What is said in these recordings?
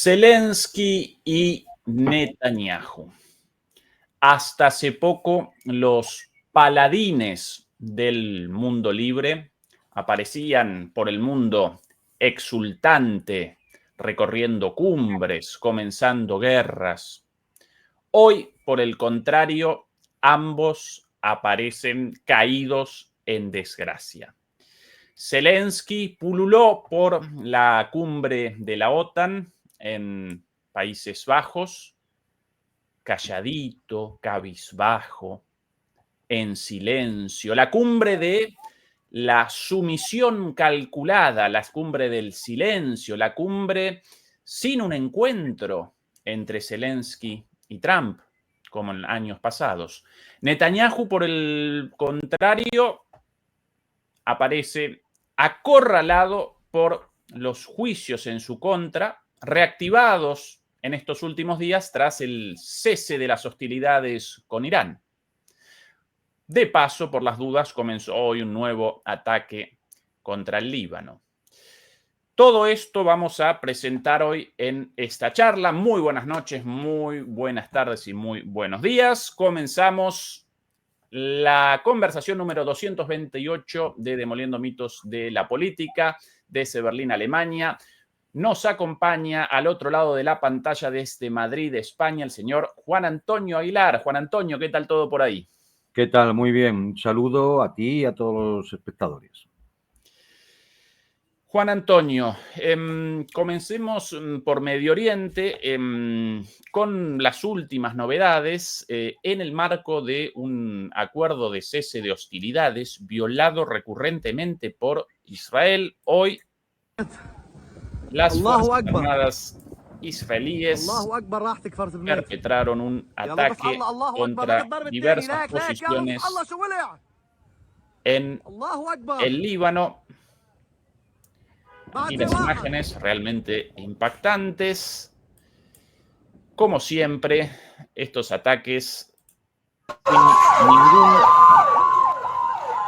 Zelensky y Netanyahu. Hasta hace poco, los paladines del mundo libre aparecían por el mundo exultante, recorriendo cumbres, comenzando guerras. Hoy, por el contrario, ambos aparecen caídos en desgracia. Zelensky pululó por la cumbre de la OTAN en Países Bajos, calladito, cabizbajo, en silencio. La cumbre de la sumisión calculada, la cumbre del silencio, la cumbre sin un encuentro entre Zelensky y Trump, como en años pasados. Netanyahu, por el contrario, aparece acorralado por los juicios en su contra, reactivados en estos últimos días tras el cese de las hostilidades con Irán. De paso, por las dudas, comenzó hoy un nuevo ataque contra el Líbano. Todo esto vamos a presentar hoy en esta charla. Muy buenas noches, muy buenas tardes y muy buenos días. Comenzamos la conversación número 228 de Demoliendo Mitos de la Política desde Berlín, Alemania. Nos acompaña al otro lado de la pantalla desde Madrid, España, el señor Juan Antonio Aguilar. Juan Antonio, ¿qué tal todo por ahí? ¿Qué tal? Muy bien. Un saludo a ti y a todos los espectadores. Juan Antonio, comencemos por Medio Oriente con las últimas novedades en el marco de un acuerdo de cese de hostilidades violado recurrentemente por Israel. Hoy las Fuerzas Armadas israelíes perpetraron un ataque contra diversas posiciones en el Líbano. Y las imágenes realmente impactantes. Como siempre, estos ataques sin ningún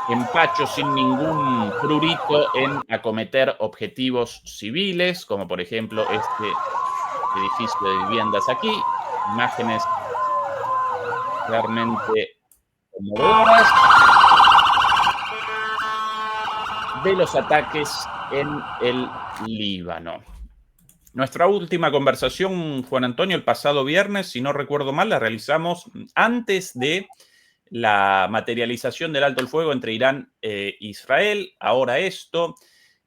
empacho, sin ningún prurito en acometer objetivos civiles, como por ejemplo este edificio de viviendas aquí. Imágenes realmente conmovedoras de los ataques en el Líbano. Nuestra última conversación, Juan Antonio, el pasado viernes, si no recuerdo mal, la realizamos antes de la materialización del alto el fuego entre Irán e Israel. Ahora esto.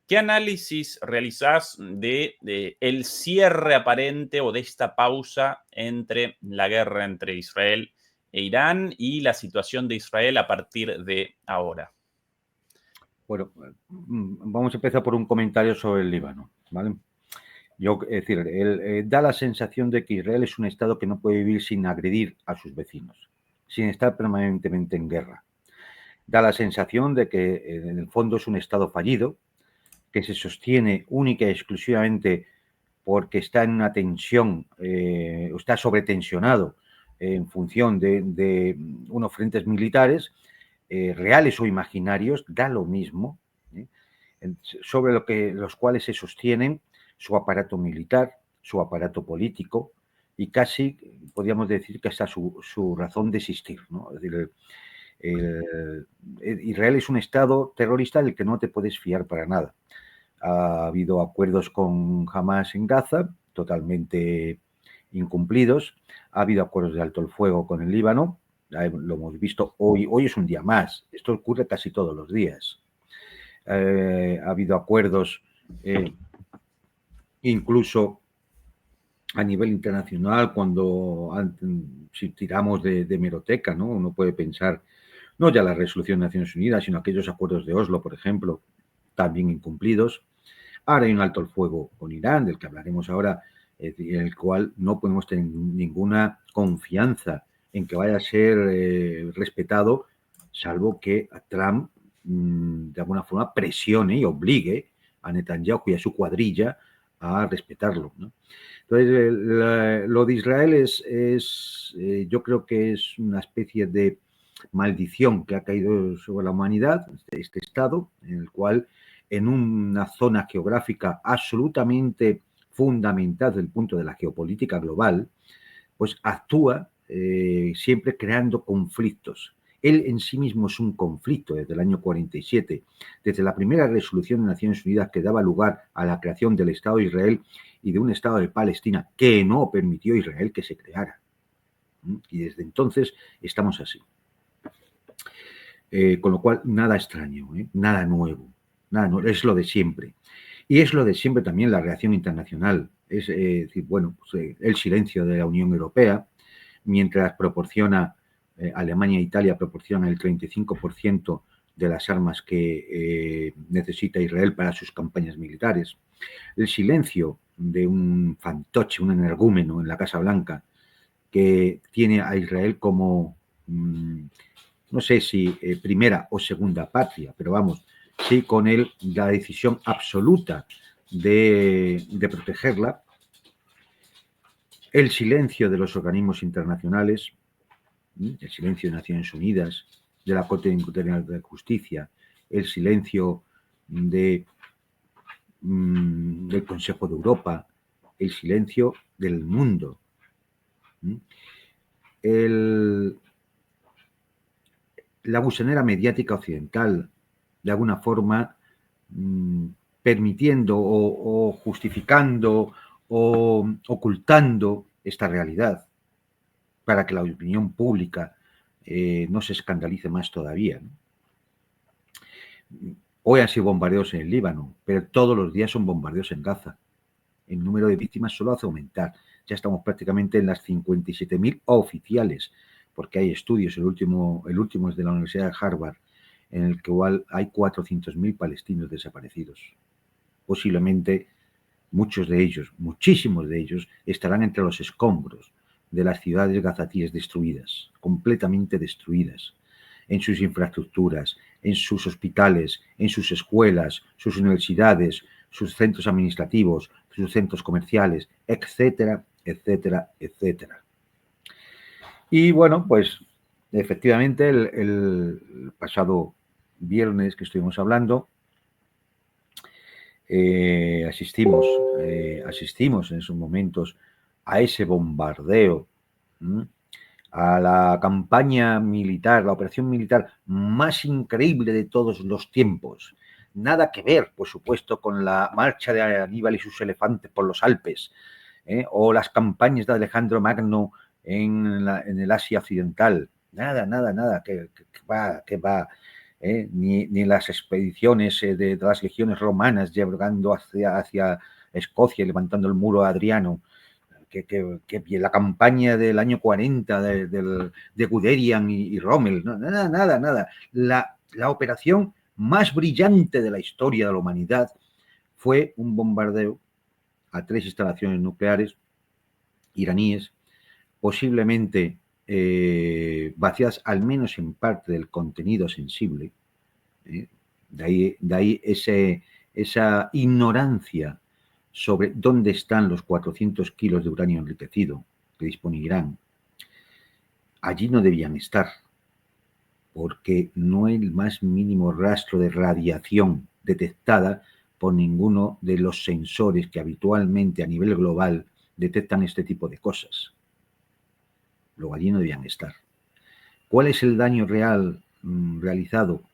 ¿Qué análisis realizás de el cierre aparente o de esta pausa entre la guerra entre Israel e Irán y la situación de Israel a partir de ahora? Bueno, vamos a empezar por un comentario sobre el Líbano, ¿vale? Es decir, da la sensación de que Israel es un Estado que no puede vivir sin agredir a sus vecinos, sin estar permanentemente en guerra. Da la sensación de que en el fondo es un Estado fallido, que se sostiene única y exclusivamente porque está en una tensión, está sobretensionado en función de unos frentes militares, reales o imaginarios, da lo mismo, sobre los cuales se sostienen su aparato militar, su aparato político y casi, podríamos decir, que hasta su razón de existir, ¿no? Es decir, Israel es un Estado terrorista del que no te puedes fiar para nada. Ha habido acuerdos con Hamas en Gaza, totalmente incumplidos. Ha habido acuerdos de alto el fuego con el Líbano. Lo hemos visto hoy. Hoy es un día más. Esto ocurre casi todos los días. Ha habido acuerdos incluso a nivel internacional, si tiramos de hemeroteca, ¿no? Uno puede pensar, no ya la resolución de Naciones Unidas, sino aquellos acuerdos de Oslo, por ejemplo, también incumplidos. Ahora hay un alto el fuego con Irán, del que hablaremos ahora, en el cual no podemos tener ninguna confianza en que vaya a ser respetado, salvo que a Trump, de alguna forma, presione y obligue a Netanyahu y a su cuadrilla a respetarlo, ¿no? Entonces, lo de Israel yo creo que es una especie de maldición que ha caído sobre la humanidad, este Estado, en el cual, en una zona geográfica absolutamente fundamental desde el punto de la geopolítica global, pues actúa siempre creando conflictos. Él en sí mismo es un conflicto desde el año 47, desde la primera resolución de Naciones Unidas que daba lugar a la creación del Estado de Israel y de un Estado de Palestina que no permitió a Israel que se creara. Y desde entonces estamos así. Con lo cual, nada extraño, nada nuevo, es lo de siempre. Y es lo de siempre también la reacción internacional. Es decir, bueno, pues, el silencio de la Unión Europea, mientras Alemania e Italia proporcionan el 35% de las armas que necesita Israel para sus campañas militares. El silencio de un fantoche, un energúmeno en la Casa Blanca, que tiene a Israel como, no sé si primera o segunda patria, pero vamos, sí con él la decisión absoluta de protegerla. El silencio de los organismos internacionales, el silencio de Naciones Unidas, de la Corte Internacional de Justicia, el silencio del Consejo de Europa, el silencio del mundo. La gusanera mediática occidental, de alguna forma, permitiendo o justificando o ocultando esta realidad para que la opinión pública no se escandalice más todavía, ¿no? Hoy han sido bombardeos en el Líbano, pero todos los días son bombardeos en Gaza. El número de víctimas solo hace aumentar. Ya estamos prácticamente en las 57.000 oficiales, porque hay estudios, el último es de la Universidad de Harvard, en el que igual hay 400.000 palestinos desaparecidos. Posiblemente muchos de ellos, muchísimos de ellos, estarán entre los escombros de las ciudades gazatíes destruidas, completamente destruidas, en sus infraestructuras, en sus hospitales, en sus escuelas, sus universidades, sus centros administrativos, sus centros comerciales, etcétera, etcétera, etcétera. Y bueno, pues efectivamente el pasado viernes que estuvimos hablando, asistimos en esos momentos a ese bombardeo, a la campaña militar, la operación militar más increíble de todos los tiempos. Nada que ver, por supuesto, con la marcha de Aníbal y sus elefantes por los Alpes, o las campañas de Alejandro Magno en el Asia Occidental. Nada, que va. Ni las expediciones de las legiones romanas llegando hacia Escocia y levantando el muro Adriano, que la campaña del año 40 de Guderian y Rommel, nada. La operación más brillante de la historia de la humanidad fue un bombardeo a 3 instalaciones nucleares iraníes, posiblemente vaciadas al menos en parte del contenido sensible. De ahí esa ignorancia sobre dónde están los 400 kilos de uranio enriquecido que dispone Irán. Allí no debían estar, porque no hay el más mínimo rastro de radiación detectada por ninguno de los sensores que habitualmente a nivel global detectan este tipo de cosas. Luego allí no debían estar. ¿Cuál es el daño real realizado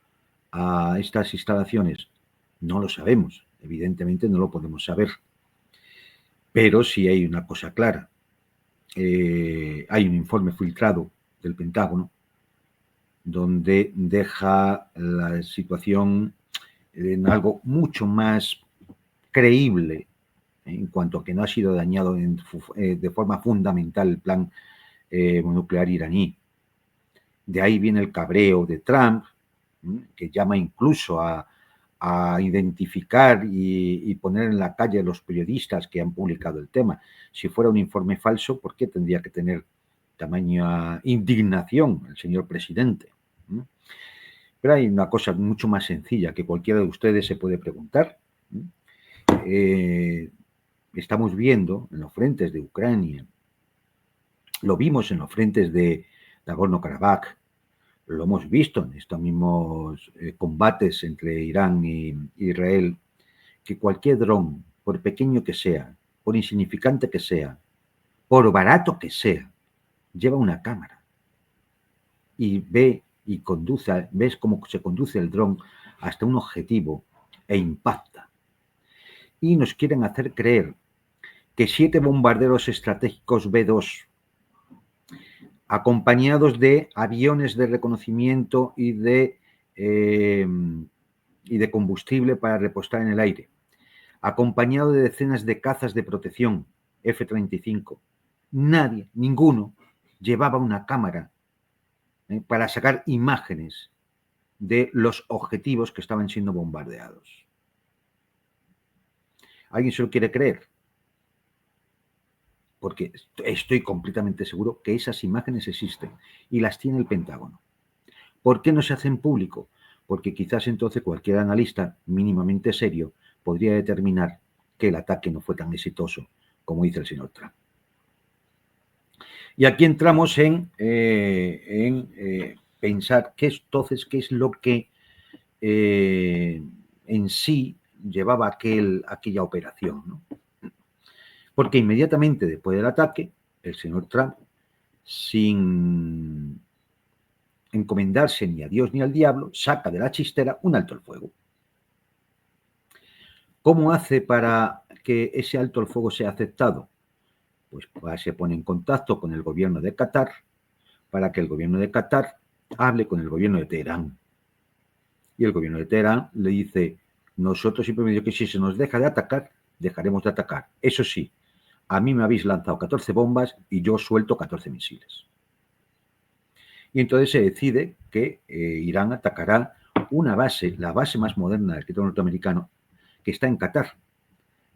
a estas instalaciones? No lo sabemos, evidentemente no lo podemos saber. Pero sí hay una cosa clara. Hay un informe filtrado del Pentágono donde deja la situación en algo mucho más creíble en cuanto a que no ha sido dañado de forma fundamental el plan nuclear iraní. De ahí viene el cabreo de Trump, que llama incluso a identificar y poner en la calle a los periodistas que han publicado el tema. Si fuera un informe falso, ¿por qué tendría que tener tamaña indignación el señor presidente? Pero hay una cosa mucho más sencilla que cualquiera de ustedes se puede preguntar. Estamos viendo en los frentes de Ucrania, lo vimos en los frentes de Nagorno-Karabaj, lo hemos visto en estos mismos combates entre Irán e Israel, que cualquier dron, por pequeño que sea, por insignificante que sea, por barato que sea, lleva una cámara y ve y conduce, ves cómo se conduce el dron hasta un objetivo e impacta. Y nos quieren hacer creer que 7 bombarderos estratégicos B-2, acompañados de aviones de reconocimiento y de combustible para repostar en el aire, acompañado de decenas de cazas de protección F-35, nadie, ninguno, llevaba una cámara para sacar imágenes de los objetivos que estaban siendo bombardeados. ¿Alguien se lo quiere creer? Porque estoy completamente seguro que esas imágenes existen y las tiene el Pentágono. ¿Por qué no se hacen público? Porque quizás entonces cualquier analista mínimamente serio podría determinar que el ataque no fue tan exitoso como dice el señor Trump. Y aquí entramos en pensar qué es lo que en sí llevaba aquella operación, ¿no? Porque inmediatamente después del ataque, el señor Trump, sin encomendarse ni a Dios ni al diablo, saca de la chistera un alto el fuego. ¿Cómo hace para que ese alto el fuego sea aceptado? Pues se pone en contacto con el gobierno de Qatar para que el gobierno de Qatar hable con el gobierno de Teherán. Y el gobierno de Teherán le dice, nosotros simplemente que si se nos deja de atacar, dejaremos de atacar. Eso sí, a mí me habéis lanzado 14 bombas y yo suelto 14 misiles. Y entonces se decide que Irán atacará una base, la base más moderna del territorio norteamericano, que está en Qatar,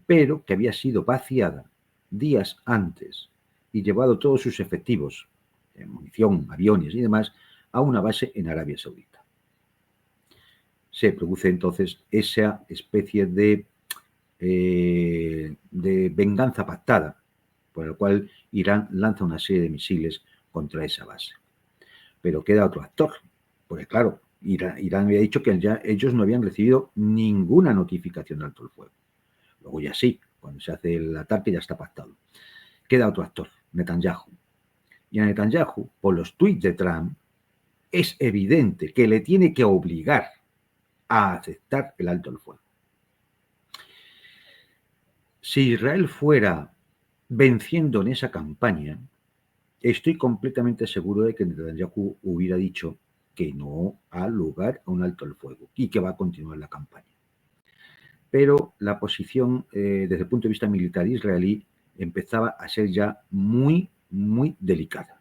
pero que había sido vaciada días antes y llevado todos sus efectivos, munición, aviones y demás, a una base en Arabia Saudita. Se produce entonces esa especie de venganza pactada, por el cual Irán lanza una serie de misiles contra esa base. Pero queda otro actor, porque claro, Irán había dicho que ya ellos no habían recibido ninguna notificación de alto el fuego. Luego ya sí, cuando se hace el ataque ya está pactado. Queda otro actor, Netanyahu. Y a Netanyahu, por los tuits de Trump, es evidente que le tiene que obligar a aceptar el alto el fuego. Si Israel fuera venciendo en esa campaña, estoy completamente seguro de que Netanyahu hubiera dicho que no ha lugar a un alto el fuego y que va a continuar la campaña. Pero la posición desde el punto de vista militar israelí empezaba a ser ya muy, muy delicada.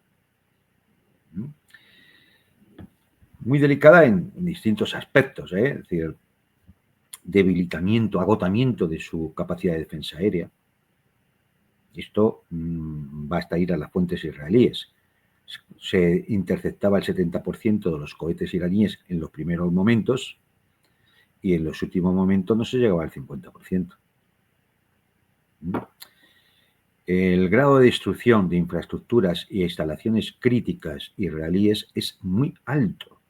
Muy delicada en distintos aspectos, es decir, debilitamiento, agotamiento de su capacidad de defensa aérea. Esto basta ir a las fuentes israelíes. Se interceptaba el 70% de los cohetes iraníes en los primeros momentos y en los últimos momentos no se llegaba al 50%. El grado de destrucción de infraestructuras y instalaciones críticas israelíes es muy alto.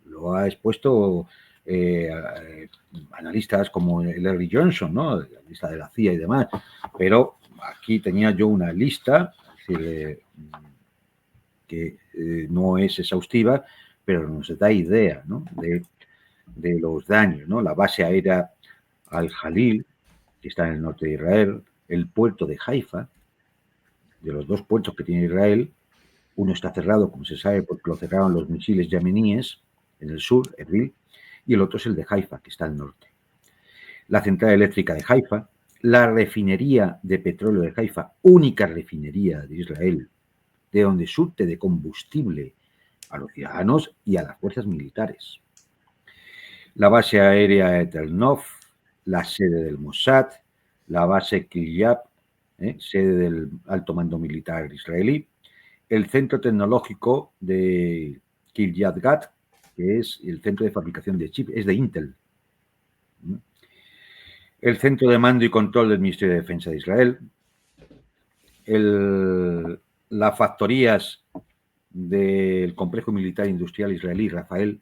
Lo ha expuesto analistas como Larry Johnson, ¿no? Analista de la CIA y demás. Pero aquí tenía yo una lista, es decir, que no es exhaustiva, pero nos da idea, ¿no? de los daños, ¿no? La base aérea Al-Jalil, que está en el norte de Israel, el puerto de Haifa, de los dos puertos que tiene Israel, uno está cerrado, como se sabe, porque lo cerraron los misiles yemeníes en el sur, Erbil, y el otro es el de Haifa, que está al norte. La central eléctrica de Haifa, la refinería de petróleo de Haifa, única refinería de Israel, de donde surte de combustible a los ciudadanos y a las fuerzas militares. La base aérea de Tel Nof, la sede del Mossad, la base Kiryat, sede del alto mando militar israelí, el centro tecnológico de Kiryat Gat, que es el centro de fabricación de chips, es de Intel. El centro de mando y control del Ministerio de Defensa de Israel, las factorías del complejo militar industrial israelí, Rafael,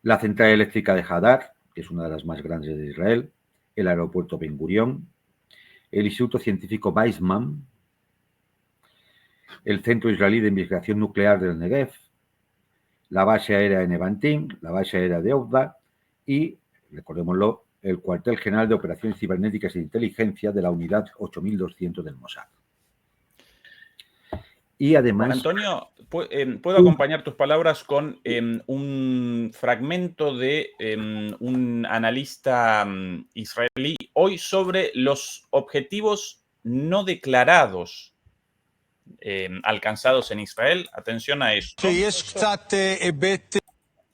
la central eléctrica de Hadar, que es una de las más grandes de Israel, el aeropuerto Ben Gurión, el Instituto Científico Weizmann, el Centro Israelí de Investigación Nuclear del Negev, la base aérea de Nevantim, la base aérea de Ofda y, recordémoslo, el cuartel general de operaciones cibernéticas e inteligencia de la unidad 8200 del Mossad. Y además... Juan Antonio, ¿puedo acompañar tus palabras con un fragmento de un analista israelí hoy sobre los objetivos no declarados alcanzados en Israel? Atención a esto.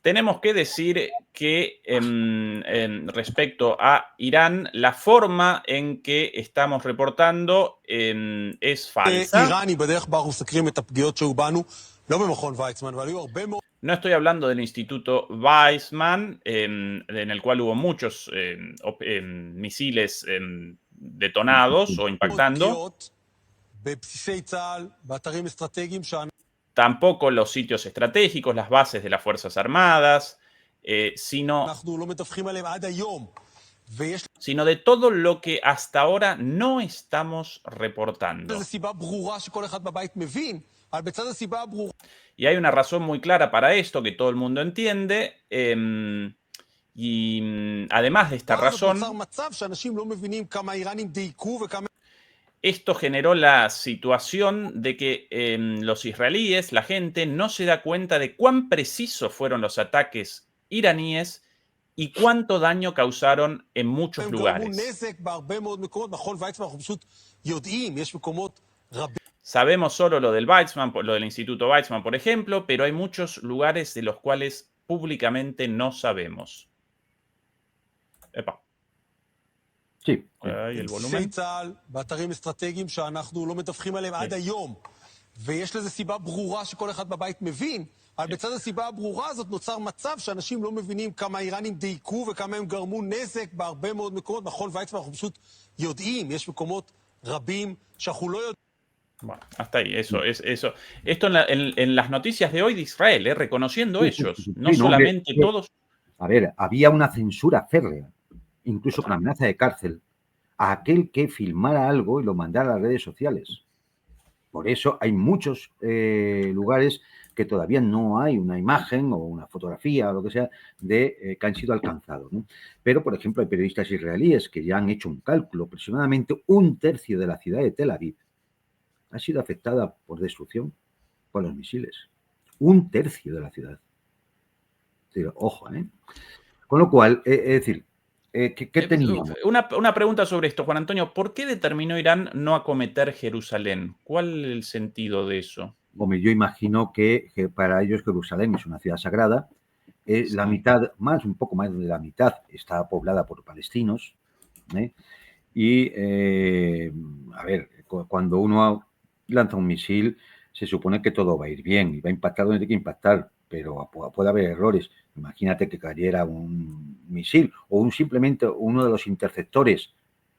Tenemos que decir que respecto a Irán, la forma en que estamos reportando es falsa. No estoy hablando del Instituto Weizmann, en el cual hubo muchos misiles detonados o impactando. Tampoco los sitios estratégicos, las bases de las Fuerzas Armadas, sino de todo lo que hasta ahora no estamos reportando. Y hay una razón muy clara para esto que todo el mundo entiende, y además de esta razón, esto generó la situación de que los israelíes, la gente, no se da cuenta de cuán precisos fueron los ataques iraníes y cuánto daño causaron en muchos lugares. Sabemos solo lo del Weizmann, lo del Instituto Weizmann, por ejemplo, pero hay muchos lugares de los cuales públicamente no sabemos. Epa. Sí. Ahí el volumen. בצד הסיבה הברורה הזאת נוצר מצב שאנשים לא מבינים כמה האיראנים דייקו וכמה הם גרמו נזק בהרבה מאוד מקומות. מכון ויצמן, אנחנו פשוט יודעים, יש מקומות רבים שאנחנו לא יודעים. Bueno, hasta ahí, eso. Esto en las noticias de hoy de Israel, reconociendo ellos, no solamente todos. A ver, había una censura férrea, incluso con amenaza de cárcel, a aquel que filmara algo y lo mandara a las redes sociales. Por eso hay muchos lugares que todavía no hay una imagen o una fotografía o lo que sea de que han sido alcanzados, ¿no? Pero, por ejemplo, hay periodistas israelíes que ya han hecho un cálculo. Aproximadamente un tercio de la ciudad de Tel Aviv ha sido afectada por destrucción por los misiles. Un tercio de la ciudad. Pero, ojo, ¿eh? Con lo cual, es decir, ¿qué teníamos? Una pregunta sobre esto, Juan Antonio. ¿Por qué determinó Irán no acometer Jerusalén? ¿Cuál es el sentido de eso? Hombre, yo imagino que para ellos Jerusalén es una ciudad sagrada. Sí. La mitad, un poco más de la mitad, está poblada por palestinos. Y, a ver, cuando uno lanza un misil, se supone que todo va a ir bien y va a impactar donde tiene que impactar, pero puede haber errores. Imagínate que cayera un misil o simplemente uno de los interceptores,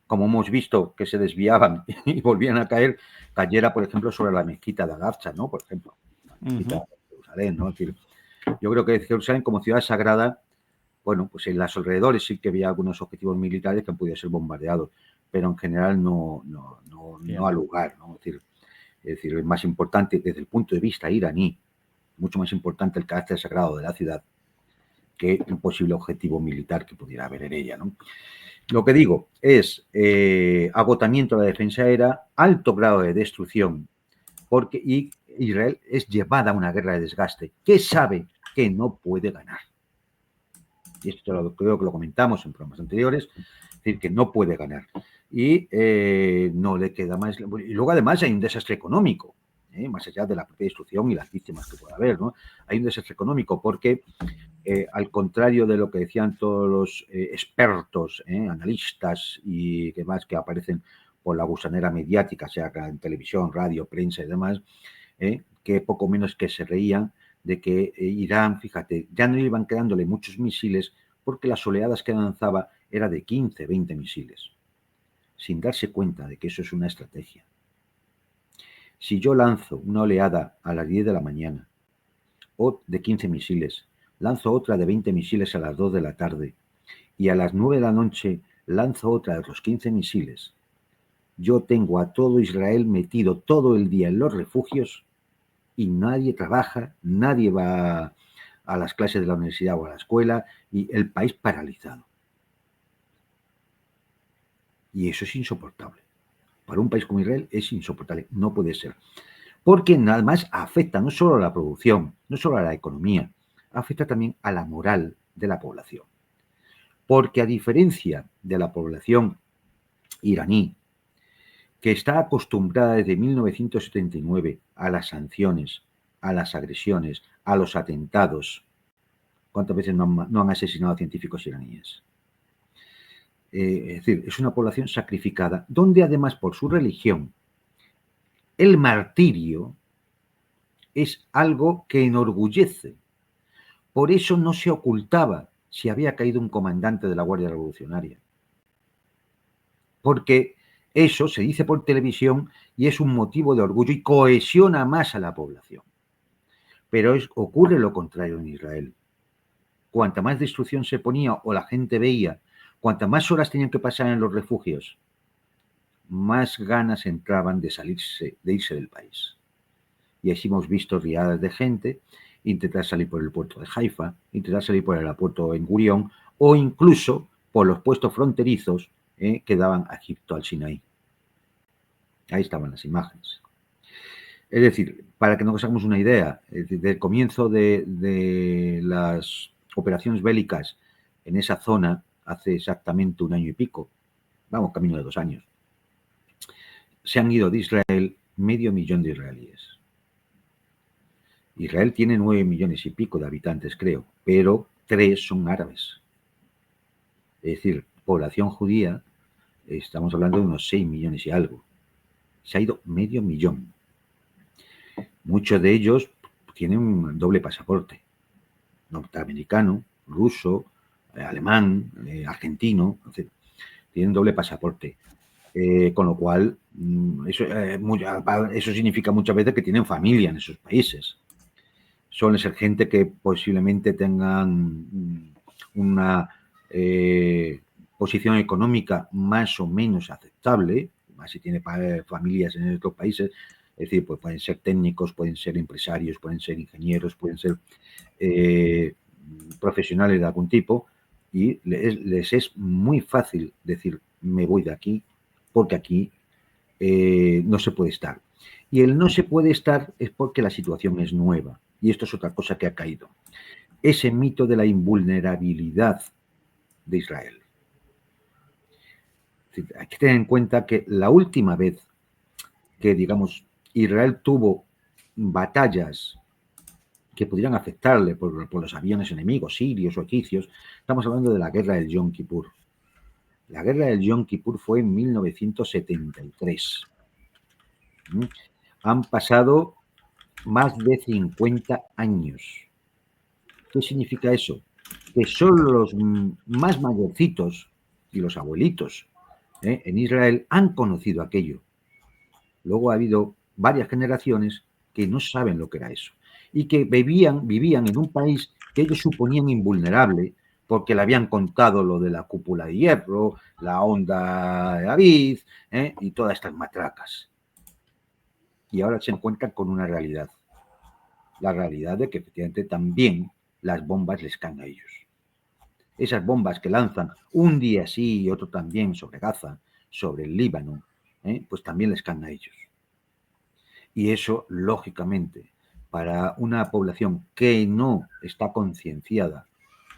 como hemos visto, que se desviaban y volvían a caer, cayera, por ejemplo, sobre la mezquita de Al-Aqsa, ¿no? Por ejemplo, la mezquita de Jerusalén, ¿no? Es decir, yo creo que Jerusalén, como ciudad sagrada, bueno, pues en los alrededores sí que había algunos objetivos militares que han podido ser bombardeados, pero en general no al lugar, ¿no? Es decir, es más importante desde el punto de vista iraní, mucho más importante el carácter sagrado de la ciudad que un posible objetivo militar que pudiera haber en ella, ¿no? Lo que digo es agotamiento de la defensa aérea, alto grado de destrucción, porque Israel es llevada a una guerra de desgaste que sabe que no puede ganar. Y esto creo que lo comentamos en programas anteriores, es decir, que no puede ganar. Y no le queda más. Y luego, además, hay un desastre económico, más allá de la propia destrucción y las víctimas que pueda haber, ¿no? Hay un desastre económico porque, al contrario de lo que decían todos los expertos, analistas y demás que aparecen por la gusanera mediática, sea en televisión, radio, prensa y demás, que poco menos que se reían de que Irán, fíjate, ya no iban quedándole muchos misiles porque las oleadas que lanzaba era de 15, 20 misiles, sin darse cuenta de que eso es una estrategia. Si yo lanzo una oleada a las 10 de la mañana o de 15 misiles, lanzo otra de 20 misiles a las 2 de la tarde y a las 9 de la noche lanzo otra de otros 15 misiles, yo tengo a todo Israel metido todo el día en los refugios y nadie trabaja, nadie va a las clases de la universidad o a la escuela y el país paralizado. Y eso es insoportable. Para un país como Israel es insoportable, no puede ser. Porque nada más afecta no solo a la producción, no solo a la economía, afecta también a la moral de la población. Porque a diferencia de la población iraní, que está acostumbrada desde 1979 a las sanciones, a las agresiones, a los atentados, ¿cuántas veces no han asesinado a científicos iraníes? Es decir, es una población sacrificada, donde además por su religión, el martirio es algo que enorgullece. Por eso no se ocultaba si había caído un comandante de la Guardia Revolucionaria. Porque eso se dice por televisión y es un motivo de orgullo y cohesiona más a la población. Pero ocurre lo contrario en Israel. Cuanta más destrucción se ponía o la gente veía, cuantas más horas tenían que pasar en los refugios, más ganas entraban de irse del país. Y así hemos visto riadas de gente intentar salir por el puerto de Haifa, intentar salir por el aeropuerto Ben Gurión o incluso por los puestos fronterizos que daban a Egipto al Sinaí. Ahí estaban las imágenes. Es decir, para que nos hagamos una idea, del comienzo de las operaciones bélicas en esa zona, hace exactamente 1 año y pico, vamos, camino de 2 años, se han ido de Israel 500.000 de israelíes. Israel tiene 9 millones y pico de habitantes, creo, pero 3 son árabes. Es decir, población judía, estamos hablando de unos 6 millones y algo. Se ha ido 500.000. Muchos de ellos tienen un doble pasaporte, norteamericano, ruso, alemán, argentino, tienen doble pasaporte. Con lo cual, eso significa muchas veces que tienen familia en esos países. Suelen ser gente que posiblemente tengan una posición económica más o menos aceptable, más si tiene familias en estos países. Es decir, pues pueden ser técnicos, pueden ser empresarios, pueden ser ingenieros, pueden ser profesionales de algún tipo, y les es muy fácil decir, me voy de aquí, porque aquí no se puede estar. Y el no se puede estar es porque la situación es nueva, y esto es otra cosa que ha caído. Ese mito de la invulnerabilidad de Israel. Hay que tener en cuenta que la última vez que, digamos, Israel tuvo batallas que pudieran afectarle por los aviones enemigos, sirios o egipcios, estamos hablando de la guerra del Yom Kippur. La guerra del Yom Kippur fue en 1973. Han pasado más de 50 años. ¿Qué significa eso? Que solo los más mayorcitos y los abuelitos en Israel han conocido aquello. Luego ha habido varias generaciones que no saben lo que era eso y que vivían en un país que ellos suponían invulnerable porque le habían contado lo de la cúpula de hierro, la onda de David y todas estas matracas. Y ahora se encuentran con una realidad. La realidad de que efectivamente también las bombas les caen a ellos. Esas bombas que lanzan un día sí y otro también sobre Gaza, sobre el Líbano, pues también les caen a ellos. Y eso, lógicamente, para una población que no está concienciada,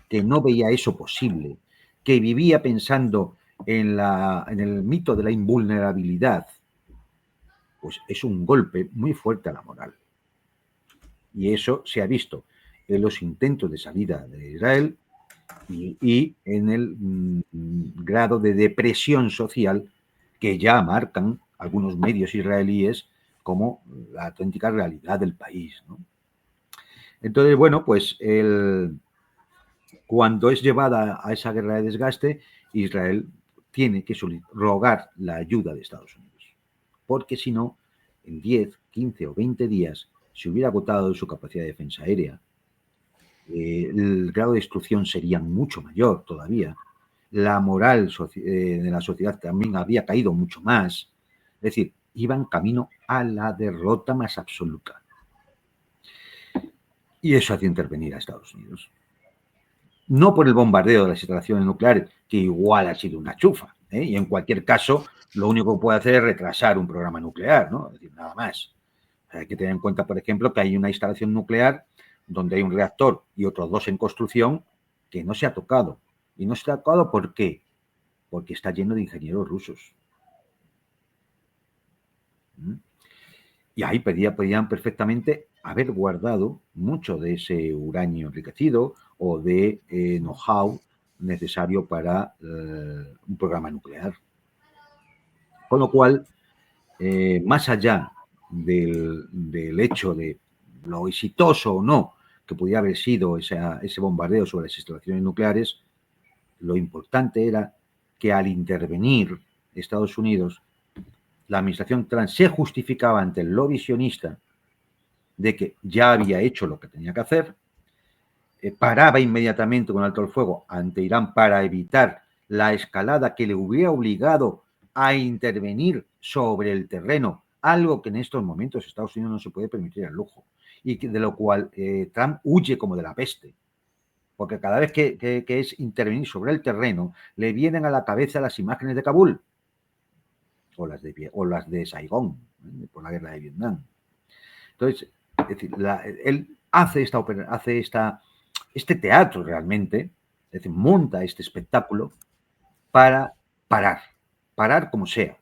que no veía eso posible, que vivía pensando en el mito de la invulnerabilidad, pues es un golpe muy fuerte a la moral. Y eso se ha visto en los intentos de salida de Israel y en el grado de depresión social que ya marcan algunos medios israelíes como la auténtica realidad del país, ¿no? Entonces, bueno, pues cuando es llevada a esa guerra de desgaste, Israel tiene que rogar la ayuda de Estados Unidos, porque si no, en 10, 15 o 20 días se hubiera agotado su capacidad de defensa aérea, el grado de destrucción sería mucho mayor todavía, la moral de la sociedad también había caído mucho más. Es decir, iban camino a la derrota más absoluta. Y eso hacía intervenir a Estados Unidos. No por el bombardeo de las instalaciones nucleares, que igual ha sido una chufa, ¿eh? Y en cualquier caso, lo único que puede hacer es retrasar un programa nuclear, ¿no? Es decir, nada más. Hay que tener en cuenta, por ejemplo, que hay una instalación nuclear donde hay un reactor y otros 2 en construcción que no se ha tocado. ¿Y no se ha tocado por qué? Porque está lleno de ingenieros rusos. Y ahí podían perfectamente haber guardado mucho de ese uranio enriquecido o de know-how necesario para un programa nuclear. Con lo cual, más allá del hecho de lo exitoso o no que pudiera haber sido ese bombardeo sobre las instalaciones nucleares, lo importante era que al intervenir Estados Unidos, la administración Trump se justificaba ante el lobby sionista de que ya había hecho lo que tenía que hacer, paraba inmediatamente con alto el fuego ante Irán para evitar la escalada que le hubiera obligado a intervenir sobre el terreno, algo que en estos momentos Estados Unidos no se puede permitir el lujo, y de lo cual Trump huye como de la peste, porque cada vez que es intervenir sobre el terreno, le vienen a la cabeza las imágenes de Kabul o las de Saigón, por la guerra de Vietnam. Entonces, es decir, él hace este teatro realmente, es decir, monta este espectáculo para parar como sea,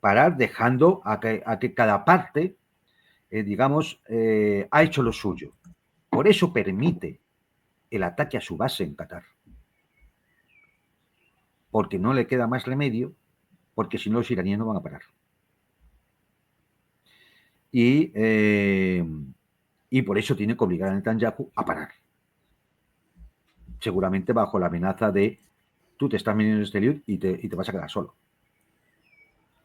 parar dejando a que cada parte, digamos, ha hecho lo suyo. Por eso permite el ataque a su base en Qatar, porque no le queda más remedio, porque si no los iraníes no van a parar. Y por eso tiene que obligar a Netanyahu a parar. Seguramente bajo la amenaza de tú te estás viniendo en este lío y te vas a quedar solo.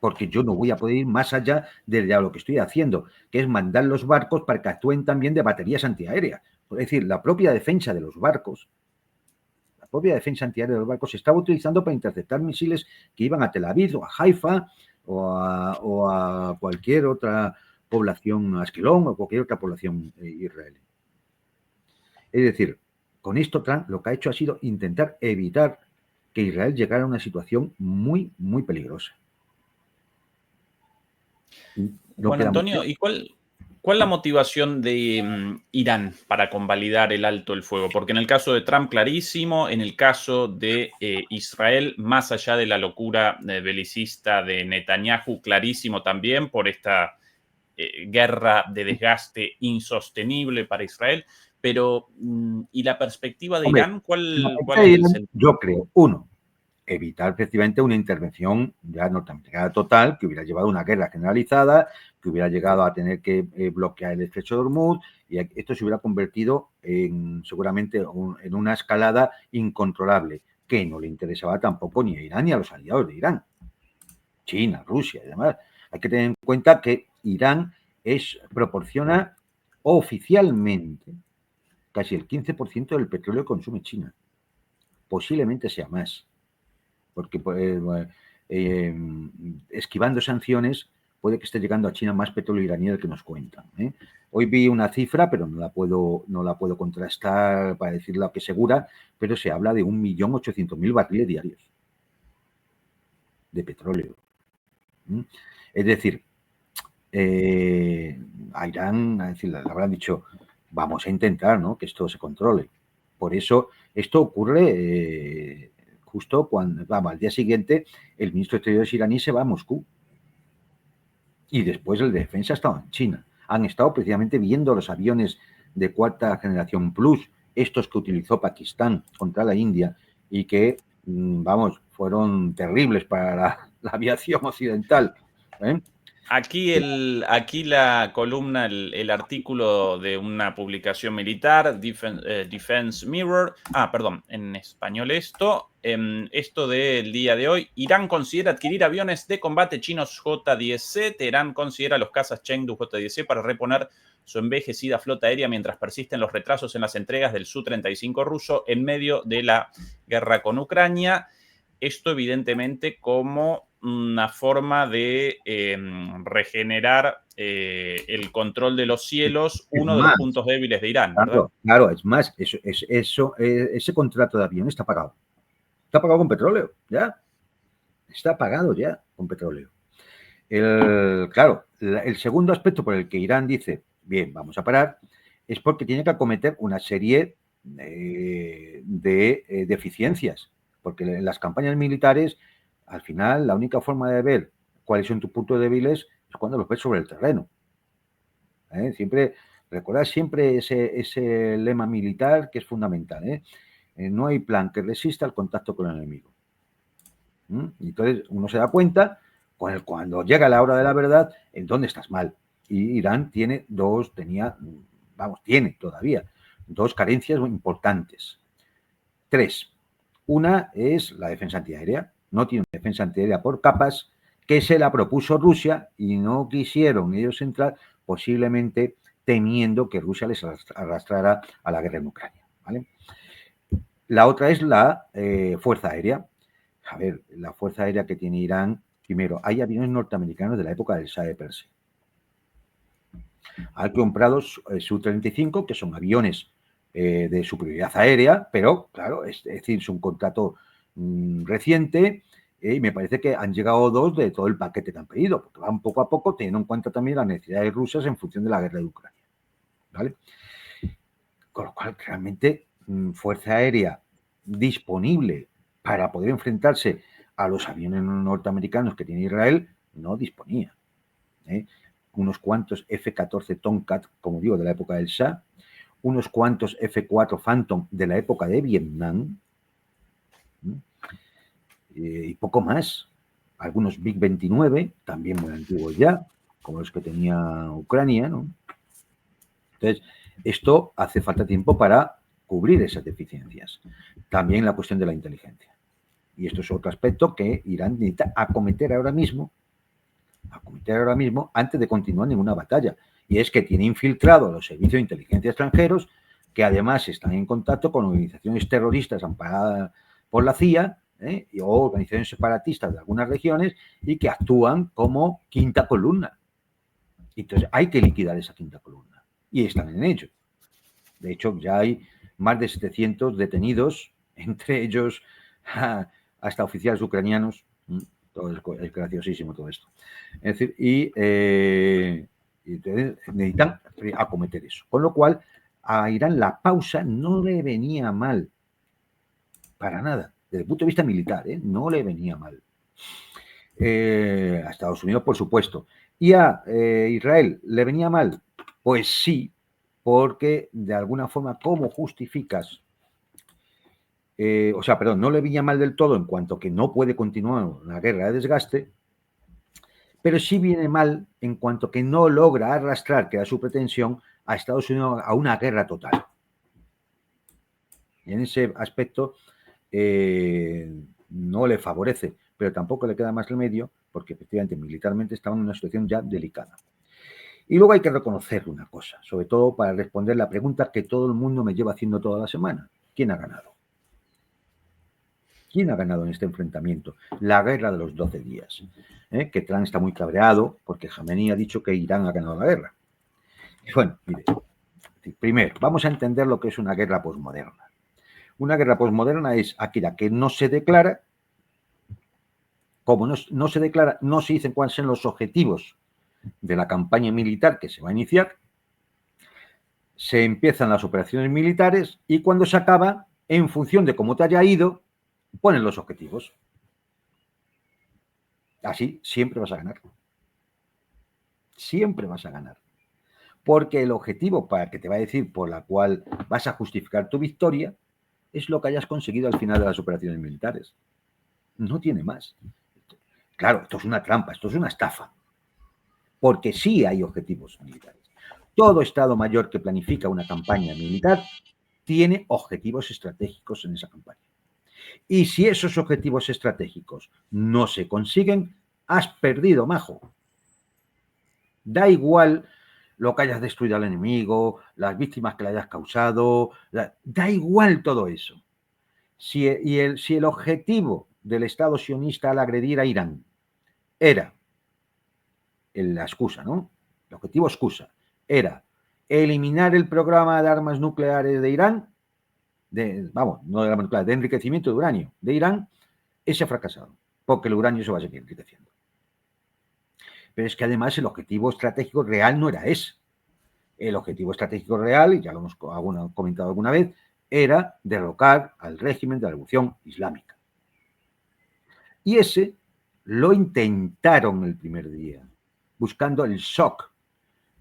Porque yo no voy a poder ir más allá de lo que estoy haciendo, que es mandar los barcos para que actúen también de baterías antiaéreas. Es decir, la propia defensa de los barcos, se estaba utilizando para interceptar misiles que iban a Tel Aviv o a Haifa o a cualquier otra población, Askelón o cualquier otra población israelí. Es decir, con esto Trump lo que ha hecho ha sido intentar evitar que Israel llegara a una situación muy, muy peligrosa. Bueno, Antonio, ¿y cuál es la motivación de Irán para convalidar el alto el fuego? Porque en el caso de Trump, clarísimo, en el caso de Israel, más allá de la locura belicista de Netanyahu, clarísimo también por esta guerra de desgaste insostenible para Israel. Pero, ¿y la perspectiva de Irán? ¿Cuál es el sentido? Yo creo, uno, evitar efectivamente una intervención ya norteamericana total, que hubiera llevado a una guerra generalizada, que hubiera llegado a tener que bloquear el estrecho de Hormuz, y esto se hubiera convertido seguramente en una escalada incontrolable, que no le interesaba tampoco ni a Irán ni a los aliados de Irán, China, Rusia y demás. Hay que tener en cuenta que Irán proporciona oficialmente casi el 15% del petróleo que consume China. Posiblemente sea más. Porque esquivando sanciones puede que esté llegando a China más petróleo iraní del que nos cuentan. Hoy vi una cifra, pero no la puedo contrastar para decirla que segura, pero se habla de 1.800.000 barriles diarios de petróleo. Es decir, a Irán, le habrán dicho, vamos a intentar, ¿no?, que esto se controle. Por eso esto ocurre justo cuando, al día siguiente, el ministro de Exteriores iraní se va a Moscú. Y después el de Defensa ha estado en China. Han estado precisamente viendo los aviones de cuarta generación Plus, estos que utilizó Pakistán contra la India y que, fueron terribles para la aviación occidental. Aquí la columna, el artículo de una publicación militar, Defense Mirror, en español esto, esto del día de hoy. Irán considera adquirir aviones de combate chinos J-10C. Teherán considera los cazas Chengdu J-10C para reponer su envejecida flota aérea mientras persisten los retrasos en las entregas del Su-35 ruso en medio de la guerra con Ucrania. Esto evidentemente como una forma de regenerar el control de los cielos, uno de los puntos débiles de Irán, ¿verdad? Claro, es más, ese contrato de avión está pagado. Está pagado con petróleo, ya. Está pagado ya con petróleo. Claro, el segundo aspecto por el que Irán dice, bien, vamos a parar, es porque tiene que acometer una serie de deficiencias. Porque en las campañas militares, al final, la única forma de ver cuáles son tus puntos débiles es cuando los ves sobre el terreno. Recordad siempre ese lema militar que es fundamental. No hay plan que resista al contacto con el enemigo. Entonces, uno se da cuenta cuando llega la hora de la verdad en dónde estás mal. Y Irán tiene todavía dos carencias muy importantes. 3. Una es la defensa antiaérea. No tiene una defensa antiaérea por capas que se la propuso Rusia y no quisieron ellos entrar, posiblemente temiendo que Rusia les arrastrara a la guerra en Ucrania. ¿Vale? La otra es la fuerza aérea. A ver, la fuerza aérea que tiene Irán, primero, hay aviones norteamericanos de la época del Shah de Persia. Han comprado Su-35, que son aviones de superioridad aérea, pero, claro, es decir, es un contrato reciente y me parece que han llegado 2 de todo el paquete que han pedido, porque van poco a poco teniendo en cuenta también las necesidades rusas en función de la guerra de Ucrania. ¿Vale? Con lo cual, realmente, fuerza aérea disponible para poder enfrentarse a los aviones norteamericanos que tiene Israel, no disponía. Unos cuantos F-14 Tomcat, como digo, de la época del Shah, unos cuantos F-4 Phantom de la época de Vietnam, y poco más. Algunos MiG-29, también muy antiguos ya, como los que tenía Ucrania, ¿no? Entonces, esto hace falta tiempo para cubrir esas deficiencias. También la cuestión de la inteligencia. Y esto es otro aspecto que Irán necesita acometer ahora mismo antes de continuar ninguna batalla. Y es que tiene infiltrado a los servicios de inteligencia extranjeros que además están en contacto con organizaciones terroristas amparadas por la CIA o organizaciones separatistas de algunas regiones y que actúan como quinta columna. Entonces hay que liquidar esa quinta columna. Y están en ello. De hecho, ya hay más de 700 detenidos, entre ellos hasta oficiales ucranianos. Todo es graciosísimo todo esto. Es decir, y entonces necesitan acometer eso. Con lo cual, a Irán la pausa no le venía mal. Para nada. Desde el punto de vista militar, no le venía mal. A Estados Unidos, por supuesto. ¿Y a Israel le venía mal? Pues sí, porque de alguna forma, ¿cómo justificas? No le venía mal del todo en cuanto que no puede continuar una guerra de desgaste, pero sí viene mal en cuanto que no logra arrastrar, que era su pretensión, a Estados Unidos a una guerra total. Y en ese aspecto no le favorece, pero tampoco le queda más remedio, porque efectivamente militarmente estaban en una situación ya delicada. Y luego hay que reconocer una cosa, sobre todo para responder la pregunta que todo el mundo me lleva haciendo toda la semana. ¿Quién ha ganado? ¿Quién ha ganado en este enfrentamiento? La guerra de los 12 días. Que Trump está muy cabreado porque Jamenei ha dicho que Irán ha ganado la guerra. Y bueno, mire, primero, vamos a entender lo que es una guerra posmoderna. Una guerra posmoderna es aquella que no se declara, como no se declara, no se dicen cuáles son los objetivos de la campaña militar que se va a iniciar, se empiezan las operaciones militares y cuando se acaba, en función de cómo te haya ido, ponen los objetivos. Así siempre vas a ganar. Siempre vas a ganar. Porque el objetivo para que te va a decir por la cual vas a justificar tu victoria es lo que hayas conseguido al final de las operaciones militares. No tiene más. Claro, esto es una trampa, esto es una estafa. Porque sí hay objetivos militares. Todo Estado Mayor que planifica una campaña militar tiene objetivos estratégicos en esa campaña. Y si esos objetivos estratégicos no se consiguen, has perdido, majo. Da igual lo que hayas destruido al enemigo, las víctimas que le hayas causado, da igual todo eso. Si el objetivo del Estado sionista al agredir a Irán era, la excusa, ¿no? El objetivo excusa era eliminar el programa de armas nucleares de Irán, no de armas nucleares, de enriquecimiento de uranio de Irán, ese ha fracasado, porque el uranio se va a seguir enriqueciendo. Pero es que además el objetivo estratégico real no era ese. El objetivo estratégico real, y ya lo hemos comentado alguna vez, era derrocar al régimen de la Revolución Islámica. Y ese lo intentaron el primer día, buscando el shock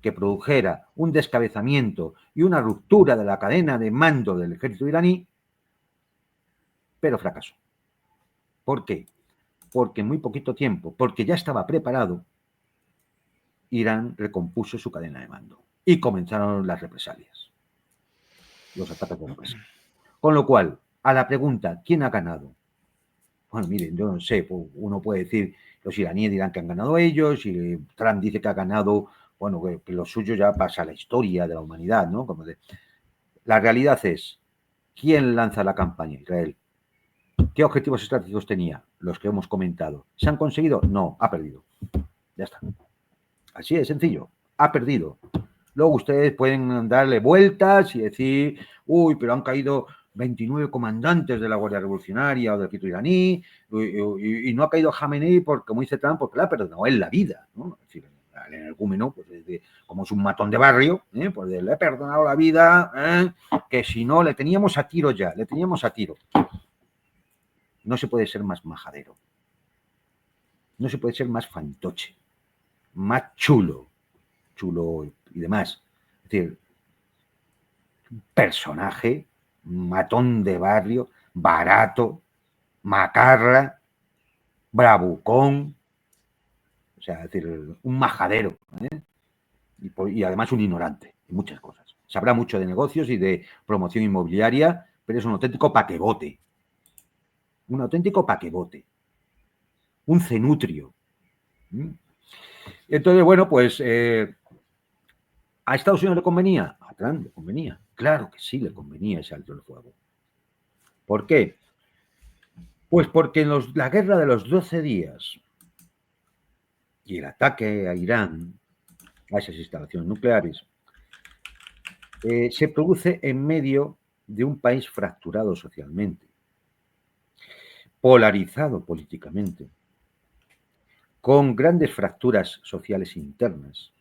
que produjera un descabezamiento y una ruptura de la cadena de mando del ejército iraní, pero fracasó. ¿Por qué? Porque en muy poquito tiempo, porque ya estaba preparado, Irán recompuso su cadena de mando y comenzaron las represalias, los ataques de represión. Con lo cual, a la pregunta, ¿quién ha ganado? Bueno, miren, yo no sé, uno puede decir, los iraníes dirán que han ganado ellos, y Trump dice que ha ganado, bueno, que lo suyo ya pasa a la historia de la humanidad, ¿no? La realidad es, ¿quién lanza la campaña? Israel. ¿Qué objetivos estratégicos tenía? Los que hemos comentado. ¿Se han conseguido? No, ha perdido. Ya está. Así de sencillo, ha perdido. Luego ustedes pueden darle vueltas y decir, uy, pero han caído 29 comandantes de la Guardia Revolucionaria o del ejército iraní, y no ha caído Jamenei, porque, como dice Trump, porque le ha perdonado él la vida, ¿no? Es decir, el energúmeno, pues, como es un matón de barrio, pues le he perdonado la vida, que si no, le teníamos a tiro ya, le teníamos a tiro. No se puede ser más majadero, no se puede ser más fantoche, más chulo y demás. Es decir, personaje, matón de barrio, barato, macarra, bravucón, o sea, es decir, un majadero, y además un ignorante en muchas cosas. Sabrá mucho de negocios y de promoción inmobiliaria, pero es un auténtico paquebote. Un auténtico paquebote. Un cenutrio. Entonces, bueno, pues ¿a Estados Unidos le convenía? A Trump le convenía. Claro que sí le convenía ese alto el fuego. ¿Por qué? Pues porque en la guerra de los 12 días y el ataque a Irán, a esas instalaciones nucleares, se produce en medio de un país fracturado socialmente, polarizado políticamente, con grandes fracturas sociales internas,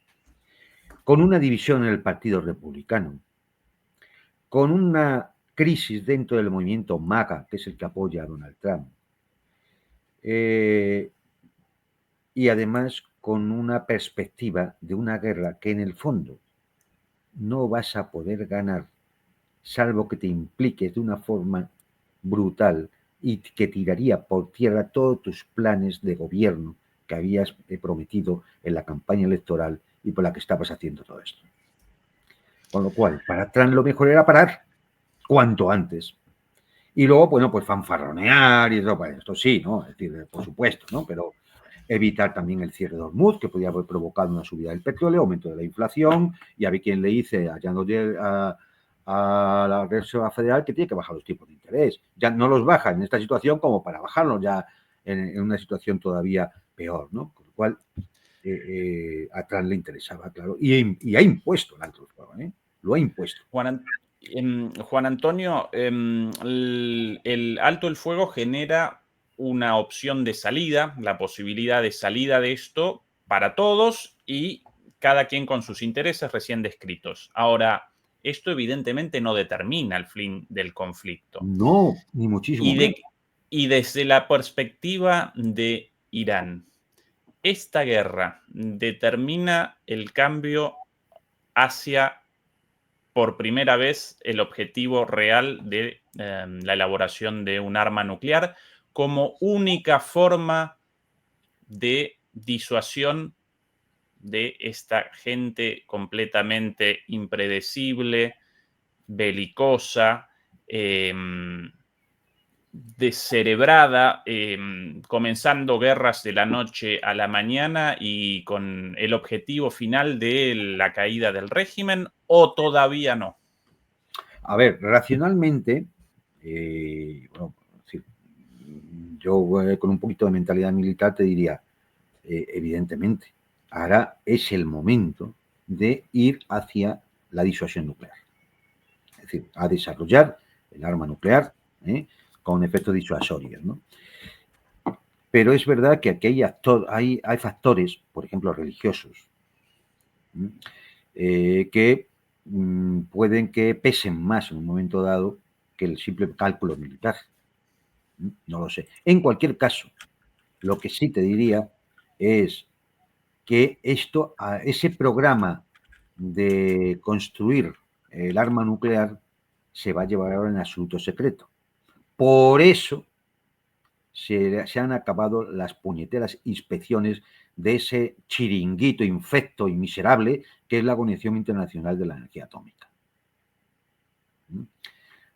con una división en el Partido Republicano, con una crisis dentro del movimiento MAGA, que es el que apoya a Donald Trump, y además con una perspectiva de una guerra que en el fondo no vas a poder ganar, salvo que te impliques de una forma brutal y que tiraría por tierra todos tus planes de gobierno que habías prometido en la campaña electoral y por la que estabas haciendo todo esto. Con lo cual, para Trump lo mejor era parar cuanto antes. Y luego, bueno, pues fanfarronear y eso, pues esto sí, ¿no? Es decir, por supuesto, ¿no? Pero evitar también el cierre de Hormuz, que podía haber provocado una subida del petróleo, aumento de la inflación, y a ver quién le dice a la Reserva Federal que tiene que bajar los tipos de interés. Ya no los baja en esta situación como para bajarlos ya en una situación todavía peor, ¿no? Con lo cual, a Trump le interesaba, claro, y ha impuesto el alto el fuego, ¿eh? Lo ha impuesto. Juan Antonio, el alto el fuego genera una opción de salida, la posibilidad de salida de esto para todos y cada quien con sus intereses recién descritos. Ahora, esto evidentemente no determina el fin del conflicto. No, ni muchísimo menos. Y desde la perspectiva de Irán, ¿esta guerra determina el cambio hacia, por primera vez, el objetivo real de la elaboración de un arma nuclear como única forma de disuasión de esta gente completamente impredecible, belicosa, descerebrada, comenzando guerras de la noche a la mañana y con el objetivo final de la caída del régimen, o todavía no? A ver, racionalmente, bueno, sí, yo con un poquito de mentalidad militar te diría, evidentemente, ahora es el momento de ir hacia la disuasión nuclear. Es decir, a desarrollar el arma nuclear con efectos disuasorios, ¿no? Pero es verdad que aquí hay factores, por ejemplo, religiosos, que pueden que pesen más en un momento dado que el simple cálculo militar. No lo sé. En cualquier caso, lo que sí te diría es que ese programa de construir el arma nuclear se va a llevar ahora en absoluto secreto. Por eso se han acabado las puñeteras inspecciones de ese chiringuito infecto y miserable que es la Organización Internacional de la Energía Atómica.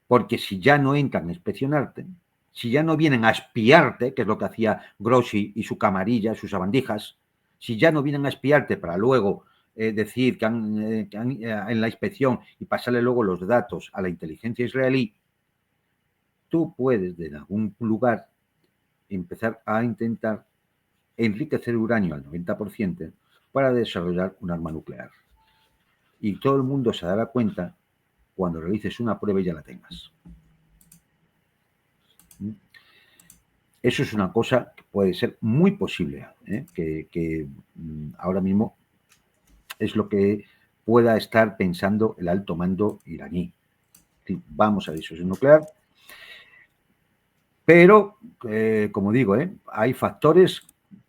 Porque si ya no entran a inspeccionarte, si ya no vienen a espiarte, que es lo que hacía Grossi y su camarilla, sus sabandijas, si ya no vienen a espiarte para luego decir que en la inspección y pasarle luego los datos a la inteligencia israelí, tú puedes de algún lugar empezar a intentar enriquecer uranio al 90% para desarrollar un arma nuclear. Y todo el mundo se dará cuenta cuando realices una prueba y ya la tengas. Eso es una cosa que puede ser muy posible, que ahora mismo es lo que pueda estar pensando el alto mando iraní. Vamos a disuasión nuclear, pero, como digo, hay factores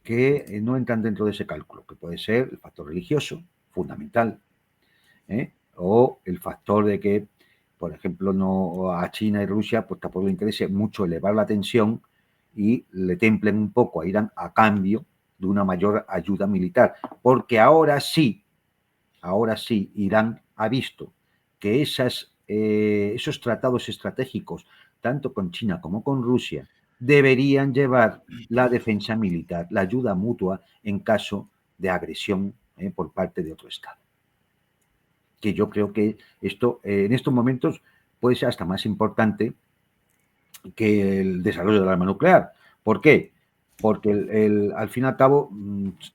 que no entran dentro de ese cálculo, que puede ser el factor religioso, fundamental, o el factor de que, por ejemplo, no a China y Rusia pues tampoco le interese mucho elevar la tensión y le templen un poco a Irán a cambio de una mayor ayuda militar, porque ahora sí, Irán ha visto que esos tratados estratégicos, tanto con China como con Rusia, deberían llevar la defensa militar, la ayuda mutua en caso de agresión por parte de otro Estado. Que yo creo que esto en estos momentos puede ser hasta más importante que el desarrollo del arma nuclear. ¿Por qué? Porque al fin y al cabo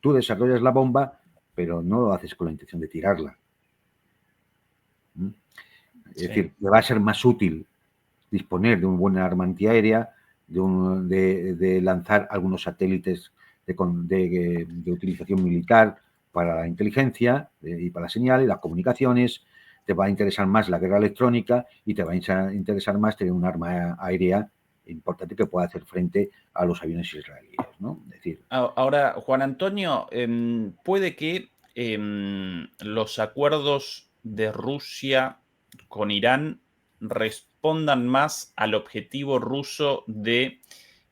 tú desarrollas la bomba, pero no lo haces con la intención de tirarla. Es decir, le va a ser más útil disponer de un buen arma antiaérea, de lanzar algunos satélites de utilización militar para la inteligencia y para la señal y las comunicaciones. Te va a interesar más la guerra electrónica y te va a interesar más tener un arma aérea importante que pueda hacer frente a los aviones israelíes, ¿no? Es decir, ahora, Juan Antonio, puede que los acuerdos de Rusia con Irán respondan más al objetivo ruso de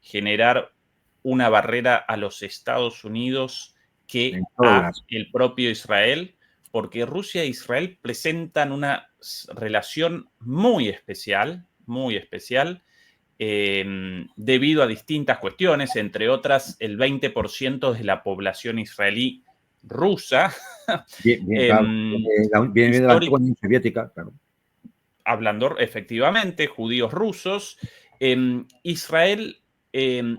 generar una barrera a los Estados Unidos que a el propio Israel, porque Rusia e Israel presentan una relación muy especial, debido a distintas cuestiones, entre otras el 20% de la población israelí rusa. Claro, viene de la antigua Unión Soviética, claro. Hablando efectivamente, judíos rusos. Israel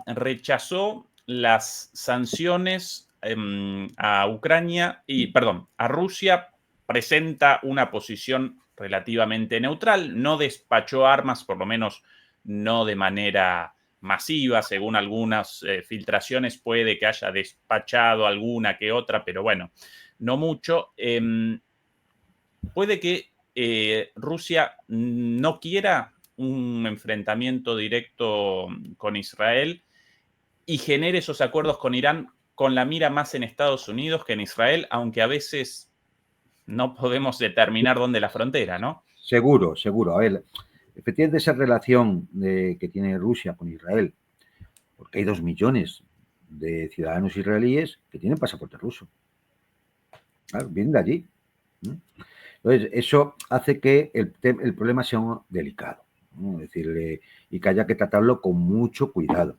rechazó las sanciones a Ucrania a Rusia, presenta una posición relativamente neutral, no despachó armas, por lo menos no de manera masiva, según algunas filtraciones puede que haya despachado alguna que otra, pero bueno, no mucho. Puede que Rusia no quiera un enfrentamiento directo con Israel y genere esos acuerdos con Irán con la mira más en Estados Unidos que en Israel, aunque a veces no podemos determinar dónde es la frontera, ¿no? Seguro. A ver, efectivamente esa relación que tiene Rusia con Israel, porque hay 2 millones de ciudadanos israelíes que tienen pasaporte ruso. Claro, vienen de allí. Entonces, eso hace que el problema sea delicado. ¿no? Es decir, y que haya que tratarlo con mucho cuidado.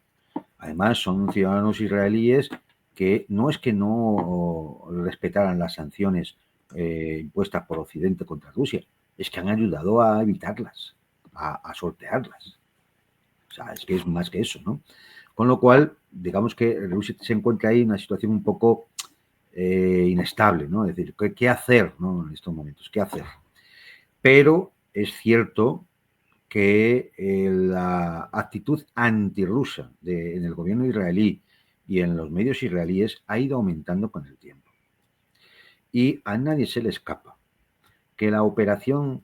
Además, son ciudadanos israelíes que no es que no respetaran las sanciones impuestas por Occidente contra Rusia, es que han ayudado a evitarlas, a sortearlas. O sea, es que es más que eso, ¿no? Con lo cual, digamos que Rusia se encuentra ahí en una situación un poco inestable, ¿no? Es decir, ¿qué hacer, ¿no? En estos momentos? ¿Qué hacer? Pero es cierto que la actitud antirrusa en el gobierno israelí y en los medios israelíes ha ido aumentando con el tiempo. Y a nadie se le escapa que la operación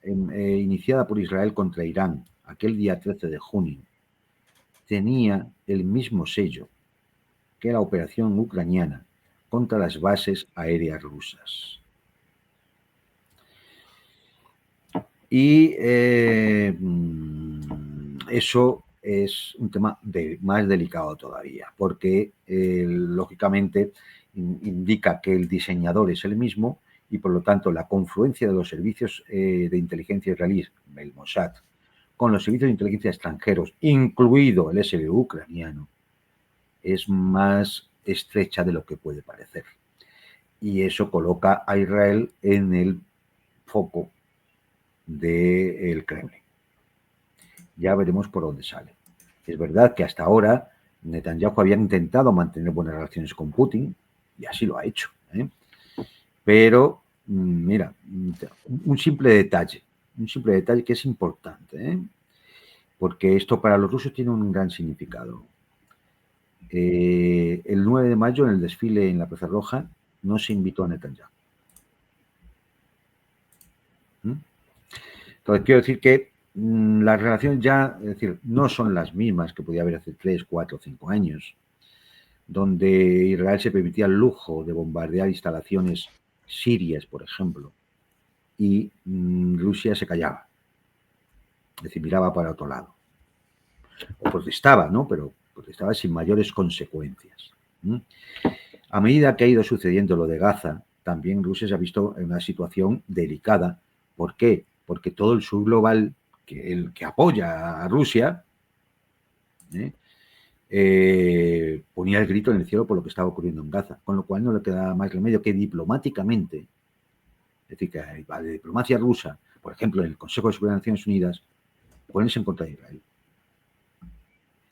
iniciada por Israel contra Irán aquel día 13 de junio tenía el mismo sello que la operación ucraniana contra las bases aéreas rusas. Y eso es un tema más delicado todavía, porque lógicamente indica que el diseñador es el mismo y por lo tanto la confluencia de los servicios de inteligencia israelíes, el Mossad, con los servicios de inteligencia extranjeros, incluido el SBU ucraniano, es más estrecha de lo que puede parecer. Y eso coloca a Israel en el foco del Kremlin. Ya veremos por dónde sale. Es verdad que hasta ahora Netanyahu había intentado mantener buenas relaciones con Putin y así lo ha hecho. Pero, mira, un simple detalle que es importante, porque esto para los rusos tiene un gran significado. El 9 de mayo, en el desfile en la Plaza Roja, no se invitó a Netanyahu. Entonces, quiero decir que las relaciones ya, es decir, no son las mismas que podía haber hace 3, 4, 5 años, donde Israel se permitía el lujo de bombardear instalaciones sirias, por ejemplo, y Rusia se callaba. Es decir, miraba para otro lado. O protestaba, ¿no? Pero protestaba sin mayores consecuencias. A medida que ha ido sucediendo lo de Gaza, también Rusia se ha visto en una situación delicada. ¿Por qué? Porque todo el sur global que apoya a Rusia ponía el grito en el cielo por lo que estaba ocurriendo en Gaza, con lo cual no le quedaba más remedio que diplomáticamente, es decir, que a la diplomacia rusa, por ejemplo, en el Consejo de Seguridad de Naciones Unidas, ponerse en contra de Israel.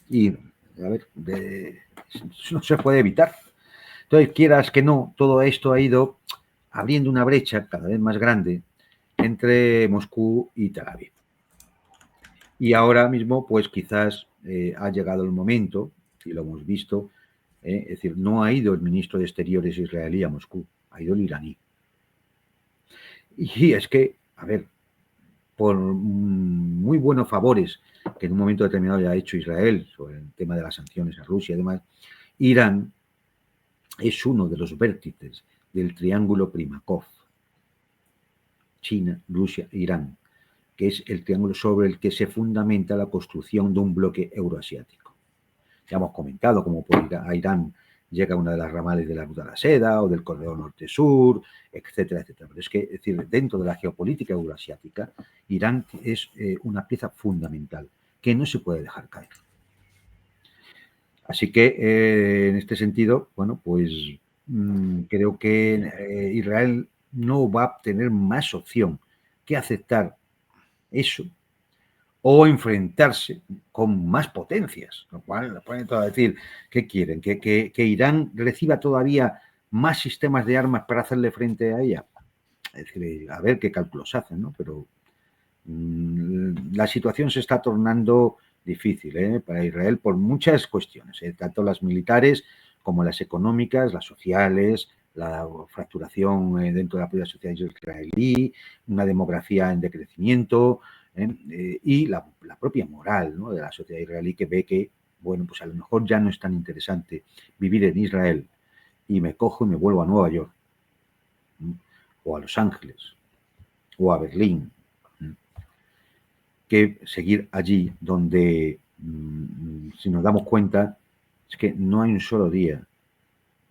Y, a ver, no se puede evitar. Entonces, quieras que no, todo esto ha ido abriendo una brecha cada vez más grande entre Moscú y Tel Aviv. Y ahora mismo, pues quizás ha llegado el momento, y lo hemos visto, es decir, no ha ido el ministro de Exteriores israelí a Moscú, ha ido el iraní. Y es que, a ver, por muy buenos favores que en un momento determinado ya ha hecho Israel sobre el tema de las sanciones a Rusia y demás, Irán es uno de los vértices del triángulo Primakov, China, Rusia e Irán, que es el triángulo sobre el que se fundamenta la construcción de un bloque euroasiático. Ya hemos comentado cómo a Irán llega una de las ramales de la Ruta de la Seda o del Corredor Norte-Sur, etcétera, etcétera. Pero es que, es decir, dentro de la geopolítica euroasiática, Irán es una pieza fundamental que no se puede dejar caer. Así que, en este sentido, bueno, pues creo que Israel no va a tener más opción que aceptar eso o enfrentarse con más potencias, lo cual pueden todo decir, ¿qué quieren? ¿Que Irán reciba todavía más sistemas de armas para hacerle frente a ella? Es decir, a ver qué cálculos hacen, ¿no? Pero la situación se está tornando difícil para Israel por muchas cuestiones, tanto las militares como las económicas, las sociales, la fracturación dentro de la propia sociedad israelí, una demografía en decrecimiento, y la propia moral, ¿no?, de la sociedad israelí, que ve que, bueno, pues a lo mejor ya no es tan interesante vivir en Israel y me cojo y me vuelvo a Nueva York, o a Los Ángeles, o a Berlín, que seguir allí donde, si nos damos cuenta, es que no hay un solo día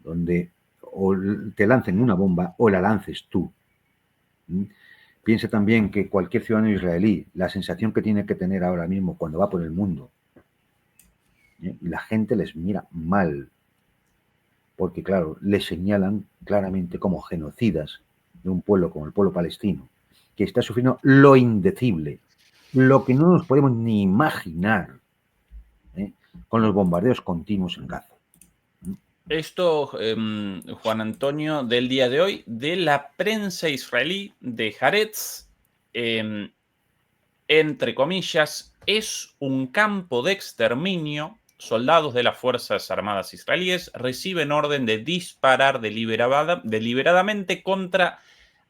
donde o te lancen una bomba o la lances tú. Piense también que cualquier ciudadano israelí, la sensación que tiene que tener ahora mismo cuando va por el mundo, la gente les mira mal, porque claro, les señalan claramente como genocidas de un pueblo como el pueblo palestino, que está sufriendo lo indecible, lo que no nos podemos ni imaginar, con los bombardeos continuos en Gaza. Esto, Juan Antonio, del día de hoy, de la prensa israelí de Haaretz, entre comillas, es un campo de exterminio. Soldados de las Fuerzas Armadas israelíes reciben orden de disparar deliberadamente contra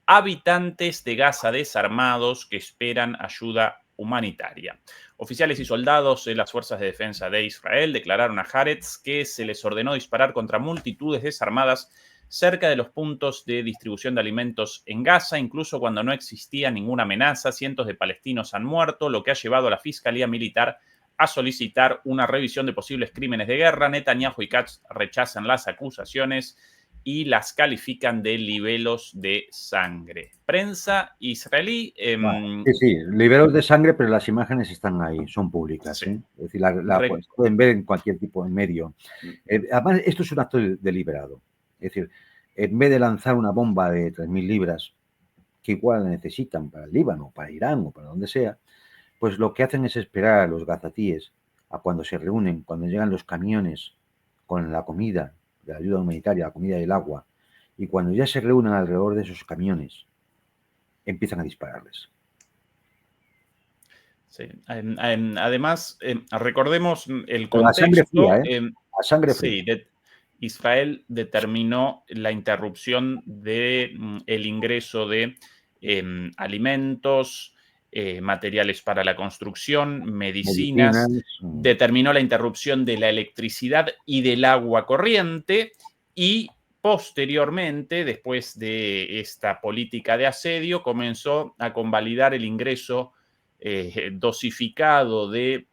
habitantes de Gaza desarmados que esperan ayuda humanitaria. Oficiales y soldados de las Fuerzas de Defensa de Israel declararon a Haaretz que se les ordenó disparar contra multitudes desarmadas cerca de los puntos de distribución de alimentos en Gaza, incluso cuando no existía ninguna amenaza. Cientos de palestinos han muerto, lo que ha llevado a la Fiscalía Militar a solicitar una revisión de posibles crímenes de guerra. Netanyahu y Katz rechazan las acusaciones y las califican de libelos de sangre. Prensa israelí. Sí, libelos de sangre, pero las imágenes están ahí, son públicas. Sí. Es decir, pues, pueden ver en cualquier tipo de medio. Además, esto es un acto deliberado. Es decir, en vez de lanzar una bomba de 3.000 libras, que igual la necesitan para el Líbano, para Irán o para donde sea, pues lo que hacen es esperar a los gazatíes a cuando se reúnen, cuando llegan los camiones con la comida, de la ayuda humanitaria, la comida y el agua, y cuando ya se reúnen alrededor de esos camiones, empiezan a dispararles. Sí. Además, recordemos el contexto. A sangre fría, a sangre fría. Sí, Israel determinó la interrupción de el ingreso de alimentos, materiales para la construcción, medicinas, determinó la interrupción de la electricidad y del agua corriente y posteriormente, después de esta política de asedio, comenzó a convalidar el ingreso dosificado de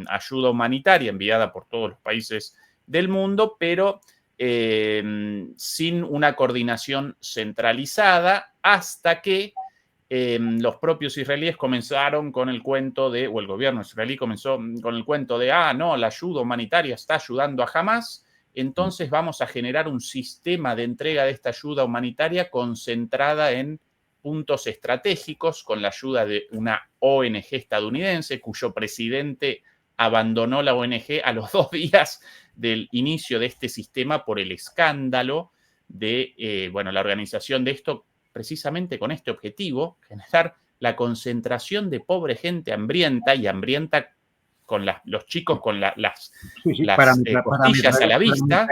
ayuda humanitaria enviada por todos los países del mundo, pero sin una coordinación centralizada, hasta que los propios israelíes comenzaron con el cuento de, o el gobierno israelí comenzó con el cuento de, no, la ayuda humanitaria está ayudando a Hamas, entonces vamos a generar un sistema de entrega de esta ayuda humanitaria concentrada en puntos estratégicos con la ayuda de una ONG estadounidense cuyo presidente abandonó la ONG a los 2 días del inicio de este sistema por el escándalo de la organización de esto precisamente con este objetivo, generar la concentración de pobre gente hambrienta y hambrienta con los chicos con las costillas a la vista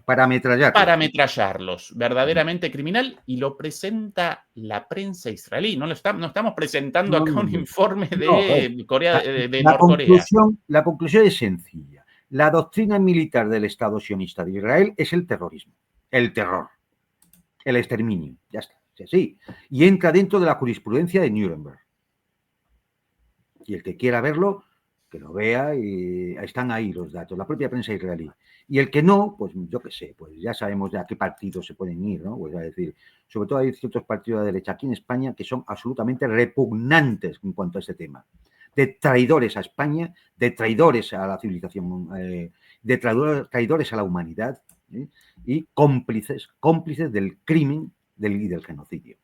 para ametrallarlos, verdaderamente criminal, y lo presenta la prensa israelí. No estamos presentando acá un informe de Corea, de Norcorea. La conclusión es sencilla. La doctrina militar del Estado sionista de Israel es el terrorismo, el terror, el exterminio, ya está, sí. Y entra dentro de la jurisprudencia de Nuremberg. Y el que quiera verlo, que lo vea, y están ahí los datos, la propia prensa israelí. Y el que no, pues yo qué sé, pues ya sabemos de a qué partidos se pueden ir, ¿no? Pues a decir, sobre todo hay ciertos partidos de derecha aquí en España que son absolutamente repugnantes en cuanto a este tema. De traidores a España, de traidores a la civilización, de traidores a la humanidad, y cómplices del crimen y del genocidio.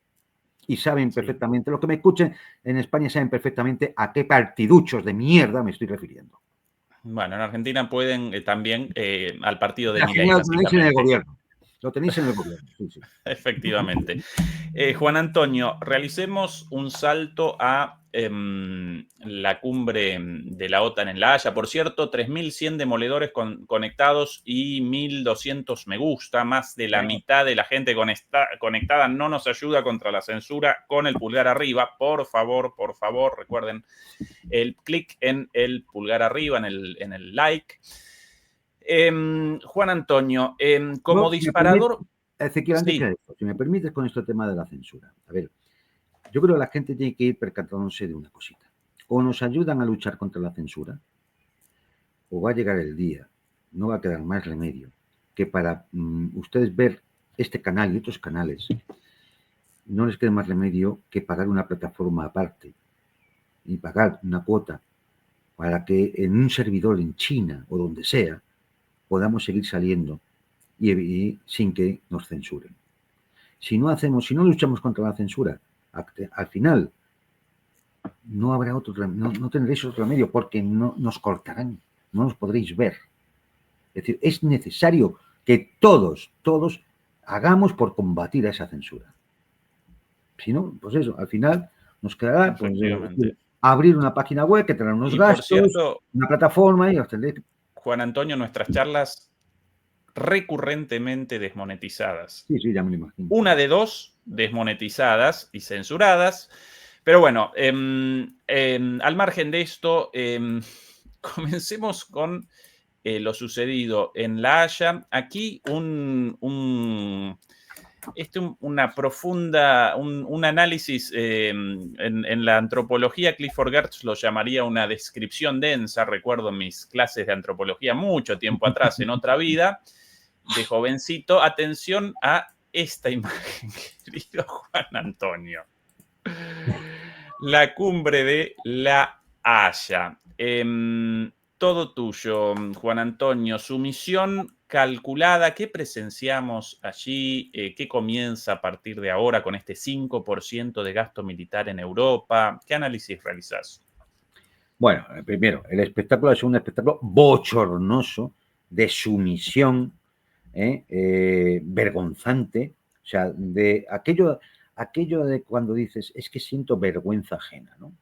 Y saben perfectamente, los que me escuchen en España saben perfectamente a qué partiduchos de mierda me estoy refiriendo. Bueno, en Argentina pueden también al partido de Milei. Lo tenéis en el gobierno. Lo tenéis en el gobierno, sí. Efectivamente. Juan Antonio, realicemos un salto a la cumbre de la OTAN en La Haya. Por cierto, 3.100 demoledores conectados y 1.200 me gusta. Más de la mitad de la gente conectada no nos ayuda contra la censura con el pulgar arriba. Por favor, recuerden el clic en el pulgar arriba, en el like. Juan Antonio, como disparador... Ezequiel, antes que esto, si me permites con este tema de la censura. A ver, yo creo que la gente tiene que ir percatándose de una cosita. O nos ayudan a luchar contra la censura, o va a llegar el día, no va a quedar más remedio, que para ustedes ver este canal y otros canales, no les queda más remedio que pagar una plataforma aparte y pagar una cuota para que en un servidor en China o donde sea podamos seguir saliendo y sin que nos censuren. Si no luchamos contra la censura, al final no habrá no tendréis otro remedio porque no nos cortarán, no nos podréis ver. Es decir, es necesario que todos hagamos por combatir a esa censura. Si no, pues eso, al final nos quedará pues, abrir una página web que tendrá unos gastos, cierto, una plataforma y obtener... Juan Antonio, nuestras charlas recurrentemente desmonetizadas. Sí, ya me lo imagino. Una de dos, desmonetizadas y censuradas. Pero bueno, al margen de esto, comencemos con lo sucedido en La Haya. Aquí una profunda, un análisis en la antropología. Clifford Geertz lo llamaría una descripción densa. Recuerdo mis clases de antropología mucho tiempo atrás, en otra vida, de jovencito. Atención a esta imagen, querido Juan Antonio. La cumbre de La Haya. Todo tuyo, Juan Antonio. Su misión calculada, ¿qué presenciamos allí? ¿Qué comienza a partir de ahora con este 5% de gasto militar en Europa? ¿Qué análisis realizás? Bueno, primero, el espectáculo es un espectáculo bochornoso de sumisión, vergonzante, o sea, de aquello de cuando dices, es que siento vergüenza ajena, ¿no?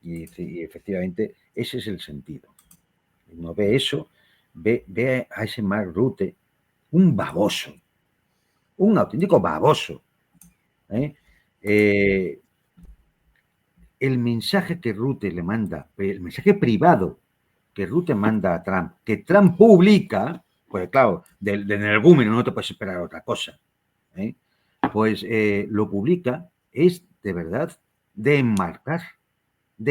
Y efectivamente, ese es el sentido. Uno ve eso, ve a ese Mark Rutte, un baboso, un auténtico baboso. El mensaje que Rutte le manda, el mensaje privado que Rutte manda a Trump, que Trump publica, pues claro, del energúmeno no te puedes esperar otra cosa, pues lo publica, es de verdad de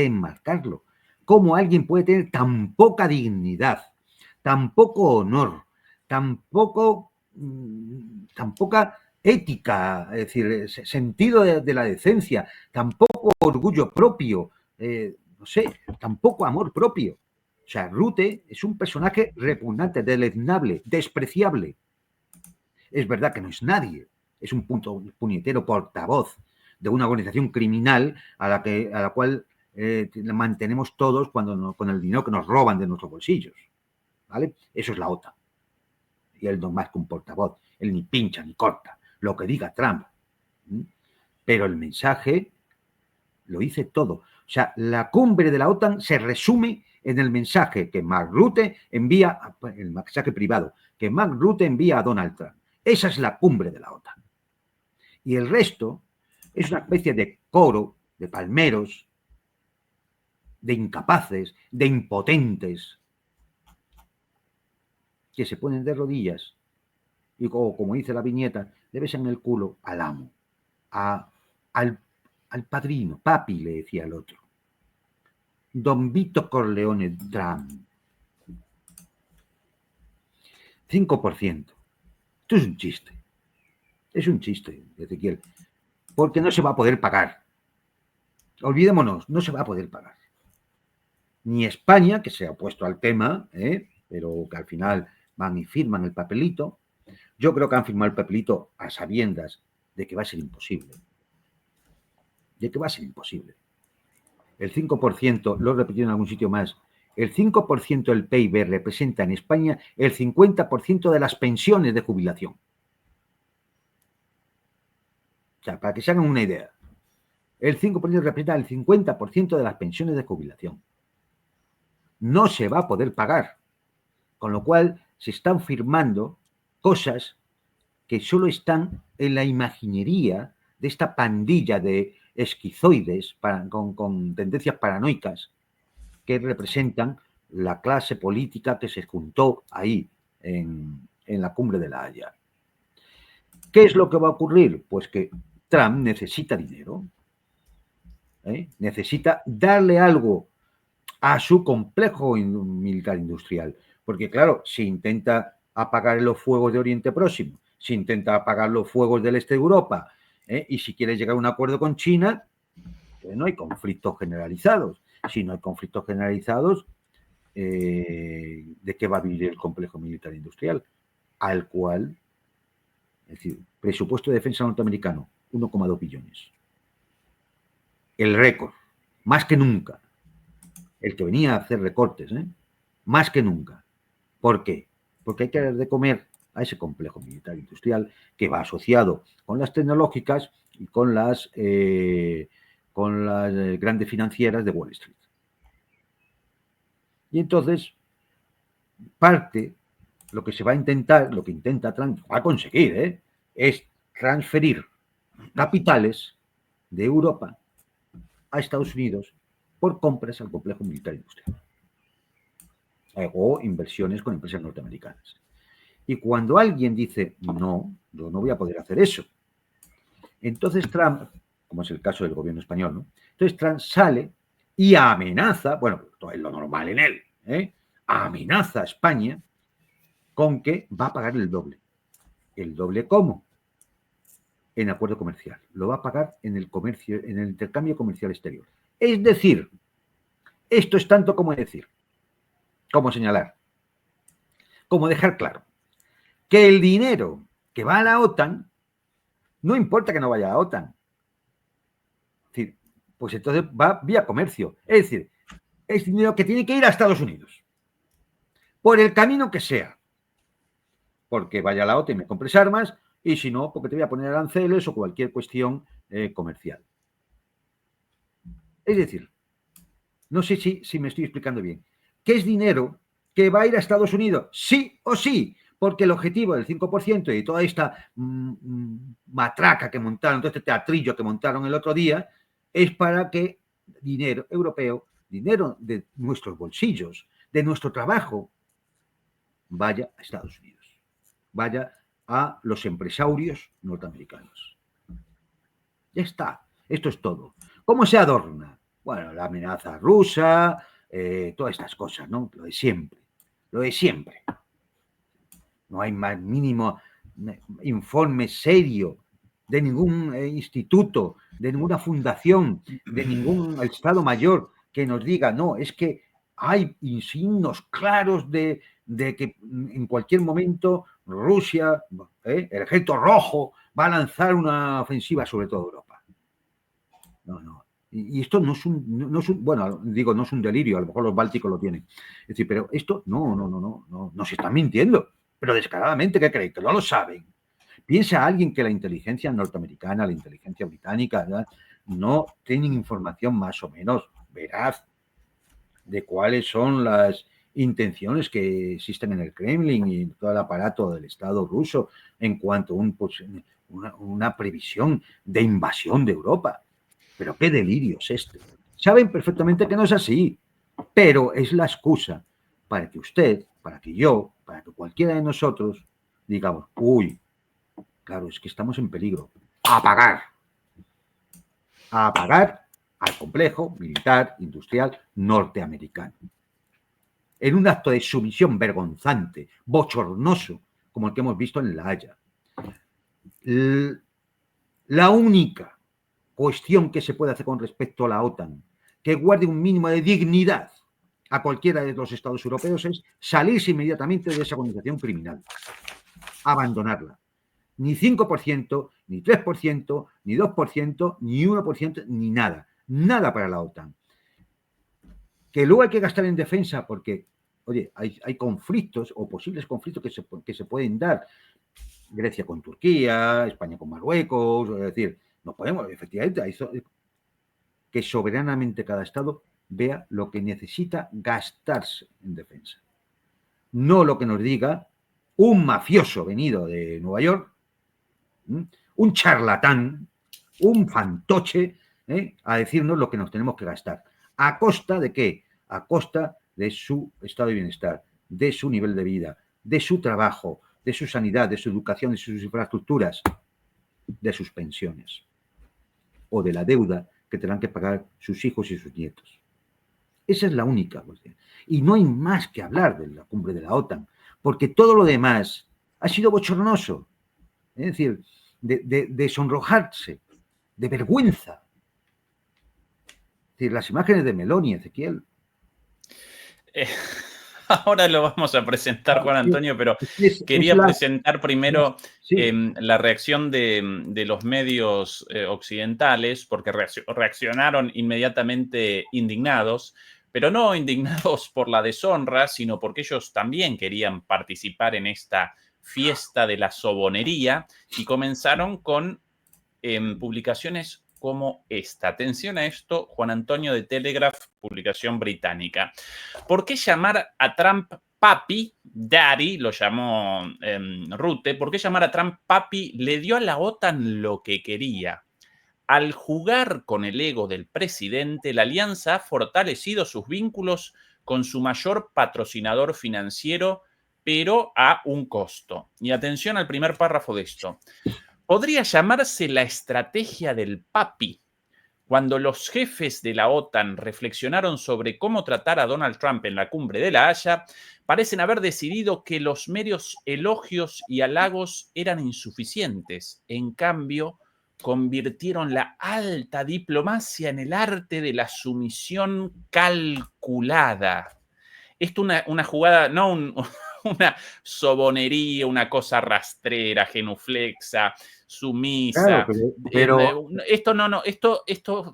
enmarcarlo. ¿Cómo alguien puede tener tan poca dignidad, tan poco honor, tan poca ética, es decir, sentido de la decencia, tan poco orgullo propio, no sé, tan poco amor propio? O sea, Rutte es un personaje repugnante, deleznable, despreciable. Es verdad que no es nadie, es un puñetero portavoz de una organización criminal a la cual mantenemos todos con el dinero que nos roban de nuestros bolsillos, ¿vale? Eso es la OTAN. Y él no es más que un portavoz, él ni pincha ni corta lo que diga Trump. Pero el mensaje lo dice todo. O sea, la cumbre de la OTAN se resume en el mensaje que Mark Rutte envía, el mensaje privado, que Mark Rutte envía a Donald Trump. Esa es la cumbre de la OTAN. Y el resto es una especie de coro de palmeros, de incapaces, de impotentes, que se ponen de rodillas y, como dice la viñeta, le besan el culo al amo, al padrino, papi, le decía el otro. Don Vito Corleone Trump. 5%. Esto es un chiste. Es un chiste, Ezequiel. Porque no se va a poder pagar. Olvidémonos, no se va a poder pagar. Ni España, que se ha opuesto al tema, pero que al final van y firman el papelito. Yo creo que han firmado el papelito a sabiendas de que va a ser imposible. De que va a ser imposible. El 5%, lo he repetido en algún sitio más, el 5% del PIB representa en España el 50% de las pensiones de jubilación. O sea, para que se hagan una idea, el 5% representa el 50% de las pensiones de jubilación. No se va a poder pagar, con lo cual se están firmando cosas que solo están en la imaginería de esta pandilla de esquizoides con tendencias paranoicas que representan la clase política que se juntó ahí en la cumbre de La Haya. ¿Qué es lo que va a ocurrir? Pues que Trump necesita dinero, necesita darle algo a su complejo militar industrial, porque claro, si intenta apagar los fuegos de Oriente Próximo, si intenta apagar los fuegos del este de Europa Y si quieres llegar a un acuerdo con China, pues no hay conflictos generalizados. Si no hay conflictos generalizados, ¿de qué va a vivir el complejo militar industrial? Al cual, es decir, presupuesto de defensa norteamericano, 1,2 billones. El récord, más que nunca. El que venía a hacer recortes, más que nunca. ¿Por qué? Porque hay que dar de comer a ese complejo militar industrial que va asociado con las tecnológicas y con las grandes financieras de Wall Street. Y entonces, parte, lo que se va a intentar, lo que va a conseguir, es transferir capitales de Europa a Estados Unidos por compras al complejo militar industrial o inversiones con empresas norteamericanas. Y cuando alguien dice, no, yo no voy a poder hacer eso, entonces Trump, como es el caso del gobierno español, ¿no? Entonces Trump sale y amenaza, bueno, todo es lo normal en él, amenaza a España con que va a pagar el doble. ¿El doble cómo? En acuerdo comercial. Lo va a pagar en el comercio, en el intercambio comercial exterior. Es decir, esto es tanto como decir, como señalar, como dejar claro que el dinero que va a la OTAN, no importa que no vaya a la OTAN. Es decir, pues entonces va vía comercio. Es decir, es dinero que tiene que ir a Estados Unidos. Por el camino que sea. Porque vaya a la OTAN y me compres armas, y si no, porque te voy a poner aranceles o cualquier cuestión comercial. Es decir, no sé si me estoy explicando bien. ¿Qué es dinero que va a ir a Estados Unidos? Sí o sí. Porque el objetivo del 5% y toda esta matraca que montaron, todo este teatrillo que montaron el otro día, es para que dinero europeo, dinero de nuestros bolsillos, de nuestro trabajo, vaya a Estados Unidos, vaya a los empresarios norteamericanos. Ya está, esto es todo. ¿Cómo se adorna? Bueno, la amenaza rusa, todas estas cosas, ¿no? Lo de siempre, lo de siempre. No hay más mínimo informe serio de ningún instituto, de ninguna fundación, de ningún Estado Mayor que nos diga, no, es que hay signos claros de que en cualquier momento Rusia, el ejército rojo, va a lanzar una ofensiva sobre toda Europa. No. Y esto no es un, bueno, digo, no es un delirio, a lo mejor los bálticos lo tienen. Es decir, pero esto no se están mintiendo. Pero descaradamente, ¿qué creen? Que no lo saben. Piensa alguien que la inteligencia norteamericana, la inteligencia británica, ¿verdad?, no tienen información más o menos veraz de cuáles son las intenciones que existen en el Kremlin y en todo el aparato del Estado ruso en cuanto a una previsión de invasión de Europa. Pero qué delirio es este. Saben perfectamente que no es así, pero es la excusa para que usted, para que yo, para que cualquiera de nosotros digamos, uy, claro, es que estamos en peligro. A pagar al complejo militar industrial norteamericano. En un acto de sumisión vergonzante, bochornoso, como el que hemos visto en La Haya. La única cuestión que se puede hacer con respecto a la OTAN, que guarde un mínimo de dignidad a cualquiera de los estados europeos, es salirse inmediatamente de esa organización criminal, abandonarla. Ni 5%, ni 3%, ni 2%, ni 1%, ni nada. Nada para la OTAN. Que luego hay que gastar en defensa porque, oye, hay conflictos o posibles conflictos que se pueden dar. Grecia con Turquía, España con Marruecos, es decir, no podemos, efectivamente, que soberanamente cada Estado vea lo que necesita gastarse en defensa. No lo que nos diga un mafioso venido de Nueva York, un charlatán, un fantoche, a decirnos lo que nos tenemos que gastar. ¿A costa de qué? A costa de su estado de bienestar, de su nivel de vida, de su trabajo, de su sanidad, de su educación, de sus infraestructuras, de sus pensiones o de la deuda que tendrán que pagar sus hijos y sus nietos. Esa es la única cuestión. Y no hay más que hablar de la cumbre de la OTAN, porque todo lo demás ha sido bochornoso. Es decir, de sonrojarse, de vergüenza. Es decir, las imágenes de Meloni, Ezequiel. Ahora lo vamos a presentar, Juan Antonio, pero quería presentar primero la reacción de los medios occidentales, porque reaccionaron inmediatamente indignados, pero no indignados por la deshonra, sino porque ellos también querían participar en esta fiesta de la sobonería y comenzaron con publicaciones como esta. Atención a esto, Juan Antonio, de Telegraph, publicación británica. ¿Por qué llamar a Trump papi? Daddy, lo llamó Rutte. ¿Por qué llamar a Trump papi? Le dio a la OTAN lo que quería. Al jugar con el ego del presidente, la alianza ha fortalecido sus vínculos con su mayor patrocinador financiero, pero a un costo. Y atención al primer párrafo de esto. Podría llamarse la estrategia del papi. Cuando los jefes de la OTAN reflexionaron sobre cómo tratar a Donald Trump en la cumbre de La Haya, parecen haber decidido que los meros elogios y halagos eran insuficientes. En cambio, convirtieron la alta diplomacia en el arte de la sumisión calculada. Esto una jugada, no una sobonería, una cosa rastrera, genuflexa, sumisa. Claro, pero Esto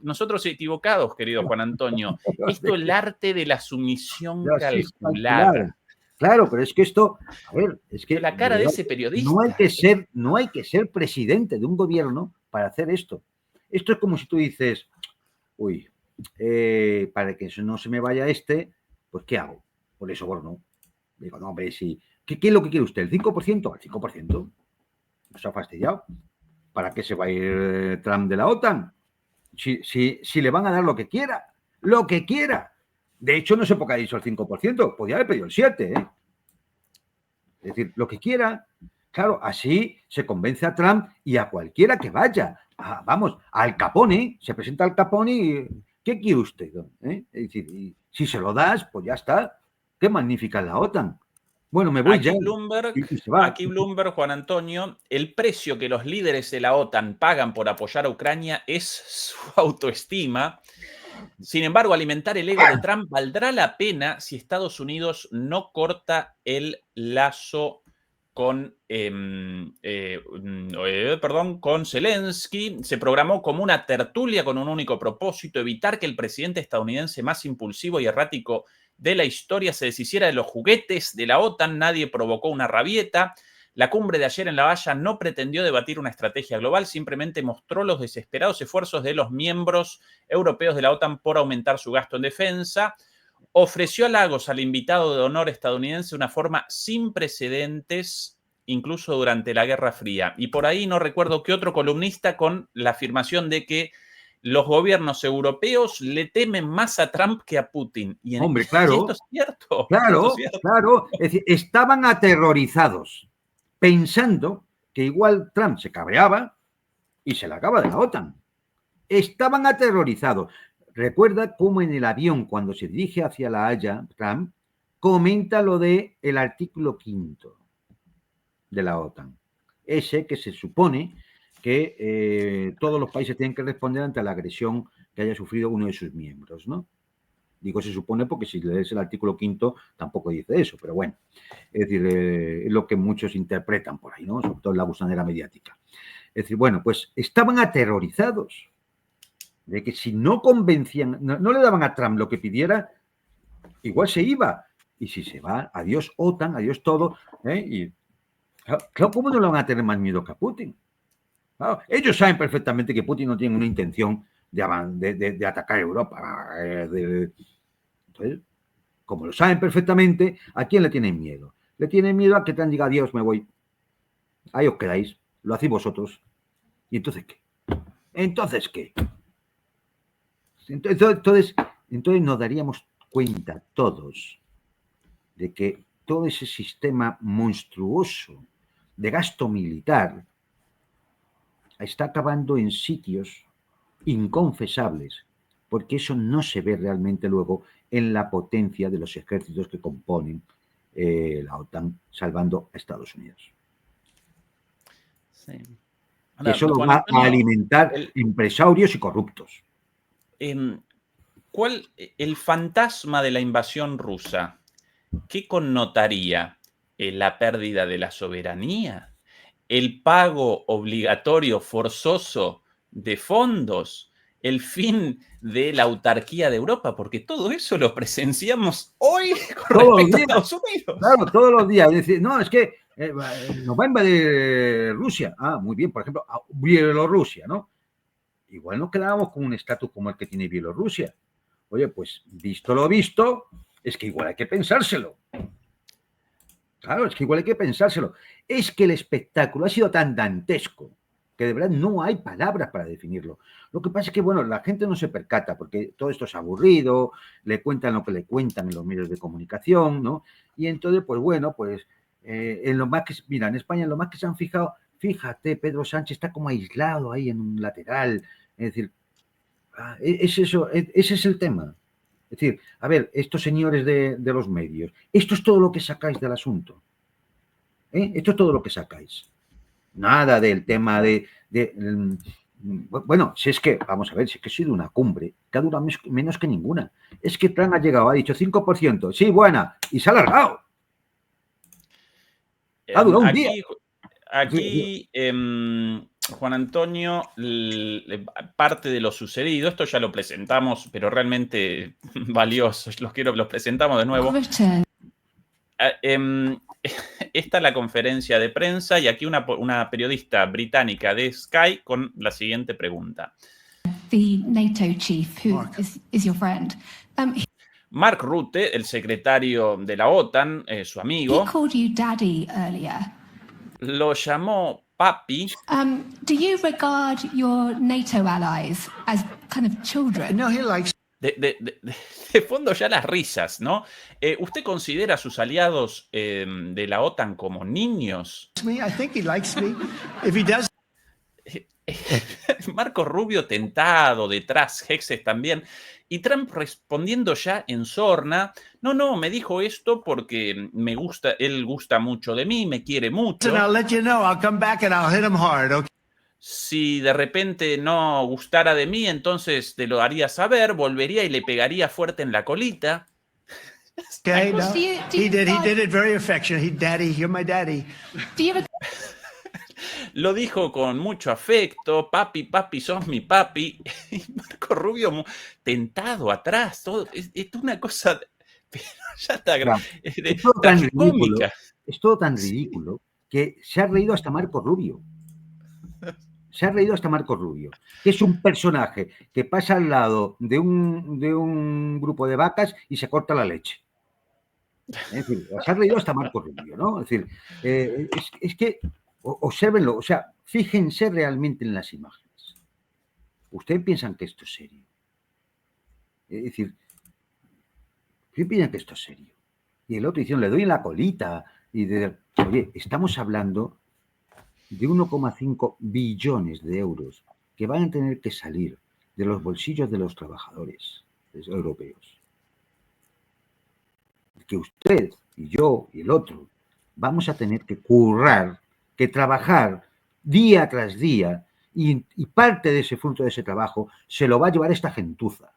nosotros equivocados, querido Juan Antonio. Esto es el arte de la sumisión calculada. Claro, pero es que esto, a ver, es que la cara de ese periodista. No hay que ser presidente de un gobierno para hacer esto. Esto es como si tú dices, uy, para que no se me vaya pues ¿qué hago? Por eso, bueno, digo, no, hombre, sí. ¿Qué es lo que quiere usted? ¿El 5%? ¿El 5%? ¿Nos ha fastidiado? ¿Para qué se va a ir Trump de la OTAN? Si le van a dar lo que quiera. Lo que quiera. De hecho, no sé por qué ha dicho el 5%. Podría haber pedido el 7%, ¿eh? Es decir, lo que quiera. Claro, así se convence a Trump y a cualquiera que vaya. Vamos, Al Capone. Se presenta Al Capone y ¿qué quiere usted? Es decir, si se lo das, pues ya está. Qué magnífica es la OTAN. Bueno, me voy aquí ya. Aquí Bloomberg, Juan Antonio, el precio que los líderes de la OTAN pagan por apoyar a Ucrania es su autoestima. Sin embargo, alimentar el ego de Trump valdrá la pena si Estados Unidos no corta el lazo con Zelensky. Se programó como una tertulia con un único propósito: evitar que el presidente estadounidense más impulsivo y errático de la historia se deshiciera de los juguetes de la OTAN. Nadie provocó una rabieta. La cumbre de ayer en La Haya no pretendió debatir una estrategia global, simplemente mostró los desesperados esfuerzos de los miembros europeos de la OTAN por aumentar su gasto en defensa. Ofreció halagos al invitado de honor estadounidense de una forma sin precedentes, incluso durante la Guerra Fría. Y por ahí no recuerdo qué otro columnista con la afirmación de que los gobiernos europeos le temen más a Trump que a Putin. Hombre, claro. Y esto es cierto. Claro. Es decir, estaban aterrorizados, pensando que igual Trump se cabreaba y se la acaba de la OTAN. Estaban aterrorizados. Recuerda cómo en el avión, cuando se dirige hacia La Haya, Trump comenta lo del artículo 5 de la OTAN. Ese que se supone que todos los países tienen que responder ante la agresión que haya sufrido uno de sus miembros, ¿no? Digo se supone porque si lees el artículo 5 tampoco dice eso, pero bueno, es decir, es lo que muchos interpretan por ahí, ¿no? Sobre todo en la gusanera mediática. Es decir, bueno, pues estaban aterrorizados de que si no convencían, no le daban a Trump lo que pidiera, igual se iba. Y si se va, adiós OTAN, adiós todo, y claro, ¿cómo no le van a tener más miedo que a Putin? Claro, ellos saben perfectamente que Putin no tiene una intención de atacar Europa. Entonces, como lo saben perfectamente, ¿a quién le tienen miedo? Le tienen miedo a que Trump diga adiós, me voy. Ahí os quedáis, lo hacéis vosotros. ¿Y entonces qué? ¿Entonces qué? Entonces nos daríamos cuenta todos de que todo ese sistema monstruoso de gasto militar está acabando en sitios inconfesables, porque eso no se ve realmente luego en la potencia de los ejércitos que componen la OTAN, salvando a Estados Unidos. Sí. que solo Juan va a Antonio, alimentar el, empresarios y corruptos. el fantasma de la invasión rusa, ¿qué connotaría? ¿La pérdida de la soberanía? ¿El pago obligatorio forzoso de fondos? ¿El fin de la autarquía de Europa? Porque todo eso lo presenciamos hoy con Todos los respecto a días, Estados Unidos. claro, todos los días. Es decir, no, es que nos va a invadir Rusia. Ah, muy bien, por ejemplo, Bielorrusia, ¿no? Igual nos quedábamos con un estatus como el que tiene Bielorrusia. Oye, pues visto lo visto, es que igual hay que pensárselo. Claro, es que igual hay que pensárselo. Es que el espectáculo ha sido tan dantesco que de verdad no hay palabras para definirlo. Lo que pasa es que, bueno, la gente no se percata porque todo esto es aburrido, le cuentan lo que le cuentan en los medios de comunicación, ¿no? Y entonces, pues bueno, pues en lo más que, mira, en España en lo más que se han fijado, fíjate, Pedro Sánchez está como aislado ahí en un lateral, es decir, es eso, ese es el tema. Es decir, a ver, estos señores de los medios, esto es todo lo que sacáis del asunto. Esto es todo lo que sacáis. Nada del tema bueno, si es que, vamos a ver, si es que ha sido una cumbre que ha durado menos que ninguna. Es que Trump ha llegado, ha dicho 5%, sí, buena, y se ha alargado. Ha durado un día. Aquí Juan Antonio, parte de lo sucedido, esto ya lo presentamos, pero realmente valioso, los presentamos de nuevo. Esta es la conferencia de prensa y aquí una periodista británica de Sky con la siguiente pregunta. The NATO chief, who is your friend. Mark Rutte, el secretario de la OTAN, su amigo, He called you daddy earlier. Lo llamó papi. Do you regard your NATO allies as kind of children? No, he likes. De fondo ya las risas, ¿no? ¿Usted considera a sus aliados de la OTAN como niños? Me. I think he likes me. If he does. Marco Rubio tentado, detrás Hexes también, y Trump respondiendo ya en sorna, no, me dijo esto porque me gusta, él gusta mucho de mí, me quiere mucho. I'll let you know. I'll come back and I'll hit him hard, okay? Si de repente no gustara de mí, entonces te lo haría saber, volvería y le pegaría fuerte en la colita. Okay, no. He did it very affectionate. Daddy, you're my daddy. Do you Lo dijo con mucho afecto, papi, sos mi papi. Y Marco Rubio tentado atrás, todo, es una cosa, pero ya está, Claro, es todo tan ridículo, tragicómica. es todo tan ridículo que se ha reído hasta Marco Rubio. Se ha reído hasta Marco Rubio, que es un personaje que pasa al lado de un grupo de vacas y se corta la leche. Es decir, se ha reído hasta Marco Rubio, ¿no? Es decir, es que obsérvenlo, o sea, fíjense realmente en las imágenes. ¿Ustedes piensan que esto es serio? Es decir, ¿ustedes piensan que esto es serio? Y el otro diciendo, le doy en la colita. Oye, estamos hablando de 1,5 billones de euros que van a tener que salir de los bolsillos de los trabajadores europeos. Que usted y yo y el otro vamos a tener que currar, que trabajar día tras día y parte de ese fruto de ese trabajo se lo va a llevar esta gentuza.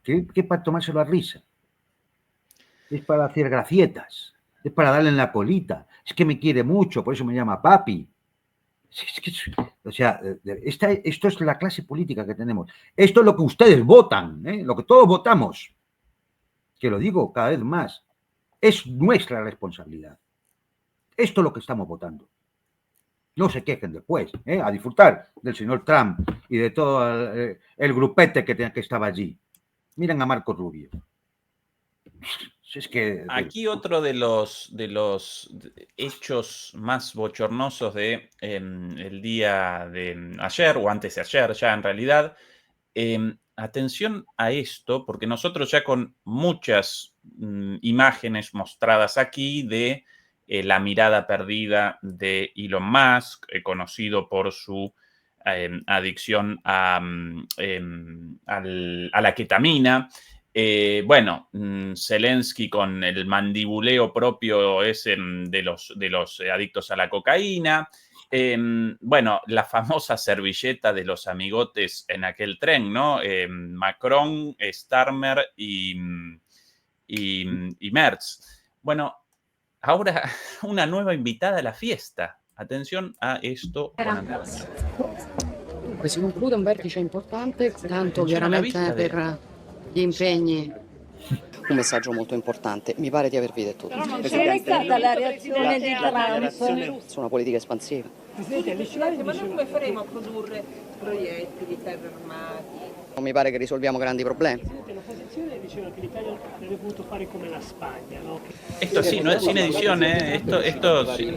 ¿Qué para tomárselo a risa? Es para hacer gracietas, es para darle en la colita, es que me quiere mucho, por eso me llama papi. O sea, esto es la clase política que tenemos. Esto es lo que ustedes votan, lo que todos votamos. Que lo digo cada vez más. Es nuestra responsabilidad. Esto es lo que estamos votando. No se quejen después, a disfrutar del señor Trump y de todo el grupete que estaba allí. Miren a Marco Rubio. Es que, aquí otro de los hechos más bochornosos de el día de ayer, o antes de ayer ya en realidad, atención a esto, porque nosotros ya con muchas imágenes mostradas aquí de la mirada perdida de Elon Musk, conocido por su adicción a la ketamina, Bueno, Zelensky con el mandibuleo propio ese de los adictos a la cocaína. Bueno, la famosa servilleta de los amigotes en aquel tren, ¿no? Macron, Starmer y Merz. Bueno, ahora una nueva invitada a la fiesta. Atención a esto, Juan Antonio. Si conclude un vertice importante, tanto Attenzione alla chiaramente vista per gli impegni. Un messaggio molto importante, mi pare di avervi detto tutto. C'è stata la reazione di Trump. Su una politica espansiva. Presidente, ma noi come faremo a produrre proiettili, carri armati? Non mi pare che risolviamo grandi problemi. L'opposizione diceva che l'Italia avrebbe potuto fare come la Spagna, ¿no? Esto sí, no es sin edición, ¿eh? Esto sí,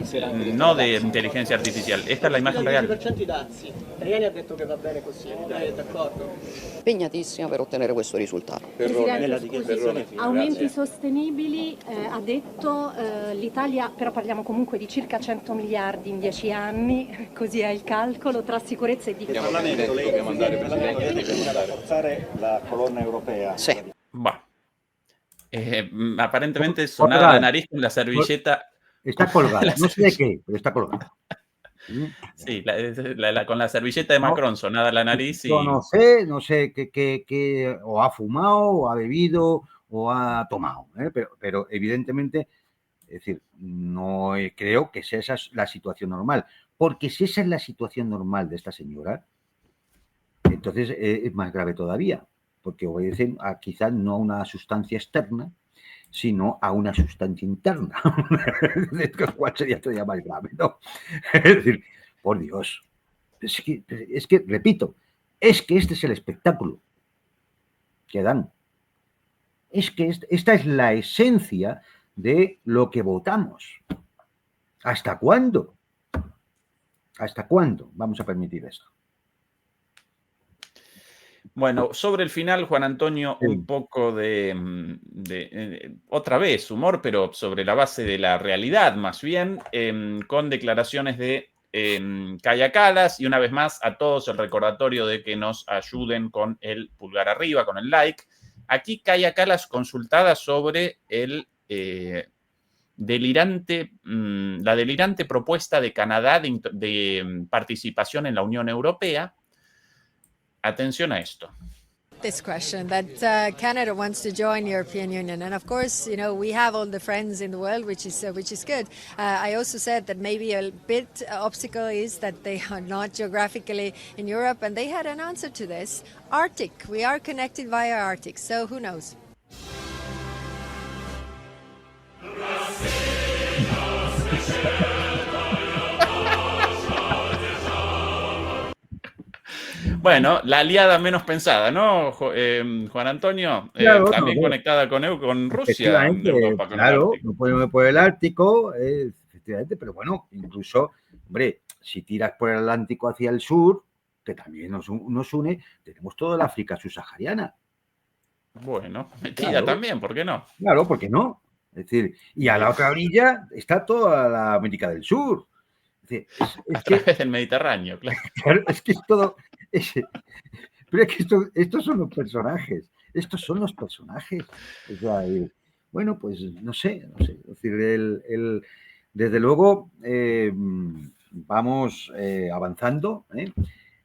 no de inteligencia artificial. Esta es la imagen real. I dazi. Tajani ha detto che va bene così, lei è d'accordo? Impegnatissima per ottenere questo risultato. Aumenti sostenibili, ha detto l'Italia, però parliamo comunque di circa 100 miliardi in 10 anni, così è il calcolo, tra sicurezza e difesa. Per rafforzare la colonna europea. Sì. Bah. Aparentemente sonada la nariz con la servilleta. Está colgada, no sé de qué, pero está colgada. Sí, con la servilleta de Macron sonada la nariz y... Yo no sé qué o ha fumado, o ha bebido, o ha tomado, pero evidentemente, es decir, no creo que sea esa la situación normal, porque si esa es la situación normal de esta señora, entonces es más grave todavía, porque obedecen a quizás no a una sustancia externa, sino a una sustancia interna, cuál sería todavía más grave, ¿no? Es decir, por Dios, es que, repito, es que este es el espectáculo que dan. Es que esta es la esencia de lo que votamos. ¿Hasta cuándo? ¿Hasta cuándo vamos a permitir esto? Bueno, sobre el final, Juan Antonio, un poco de otra vez humor, pero sobre la base de la realidad, más bien, con declaraciones de Kaja Kallas, y una vez más a todos el recordatorio de que nos ayuden con el pulgar arriba, con el like. Aquí Kaja Kallas consultada sobre la delirante propuesta de Canadá de participación en la Unión Europea. Atención a esto. This question that Canada wants to join the European Union, and of course, you know, we have all the friends in the world, which is good. I also said that maybe a bit obstacle is that they are not geographically in Europe, and they had an answer to this. Arctic, we are connected via Arctic, so who knows? Bueno, la aliada menos pensada, ¿no, Juan Antonio? Claro, también conectada con Rusia. Europa, claro, no podemos por el Ártico, efectivamente, pero bueno, incluso, hombre, si tiras por el Atlántico hacia el sur, que también nos une, tenemos toda la África subsahariana. Bueno, metida también, ¿por qué no? Claro, ¿por qué no? Es decir, y a la otra orilla está toda la América del Sur. A través del Mediterráneo, claro. Claro, es que es todo... pero es que estos son los personajes. Estos son los personajes. O sea, bueno, pues no sé. Es decir, desde luego vamos avanzando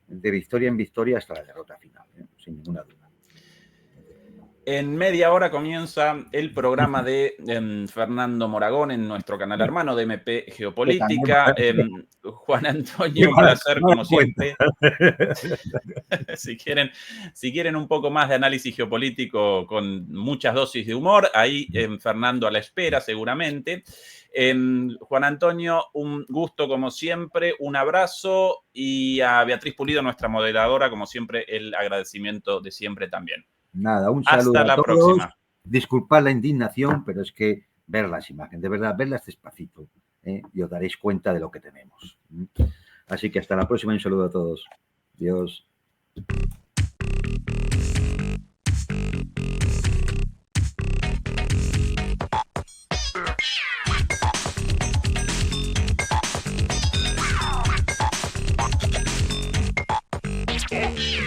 de victoria en victoria hasta la derrota final, sin ninguna duda. En media hora comienza el programa de Fernando Moragón en nuestro canal hermano de MP Geopolítica. Juan Antonio, un placer como siempre. Si quieren un poco más de análisis geopolítico con muchas dosis de humor, ahí Fernando a la espera seguramente. Juan Antonio, un gusto como siempre, un abrazo, y a Beatriz Pulido, nuestra moderadora, como siempre, el agradecimiento de siempre también. Nada, un saludo hasta la a todos. próxima. Disculpad la indignación, pero es que ver las imágenes, de verdad, verlas despacito, y os daréis cuenta de lo que tenemos. Así que hasta la próxima y un saludo a todos. Adiós. Yeah.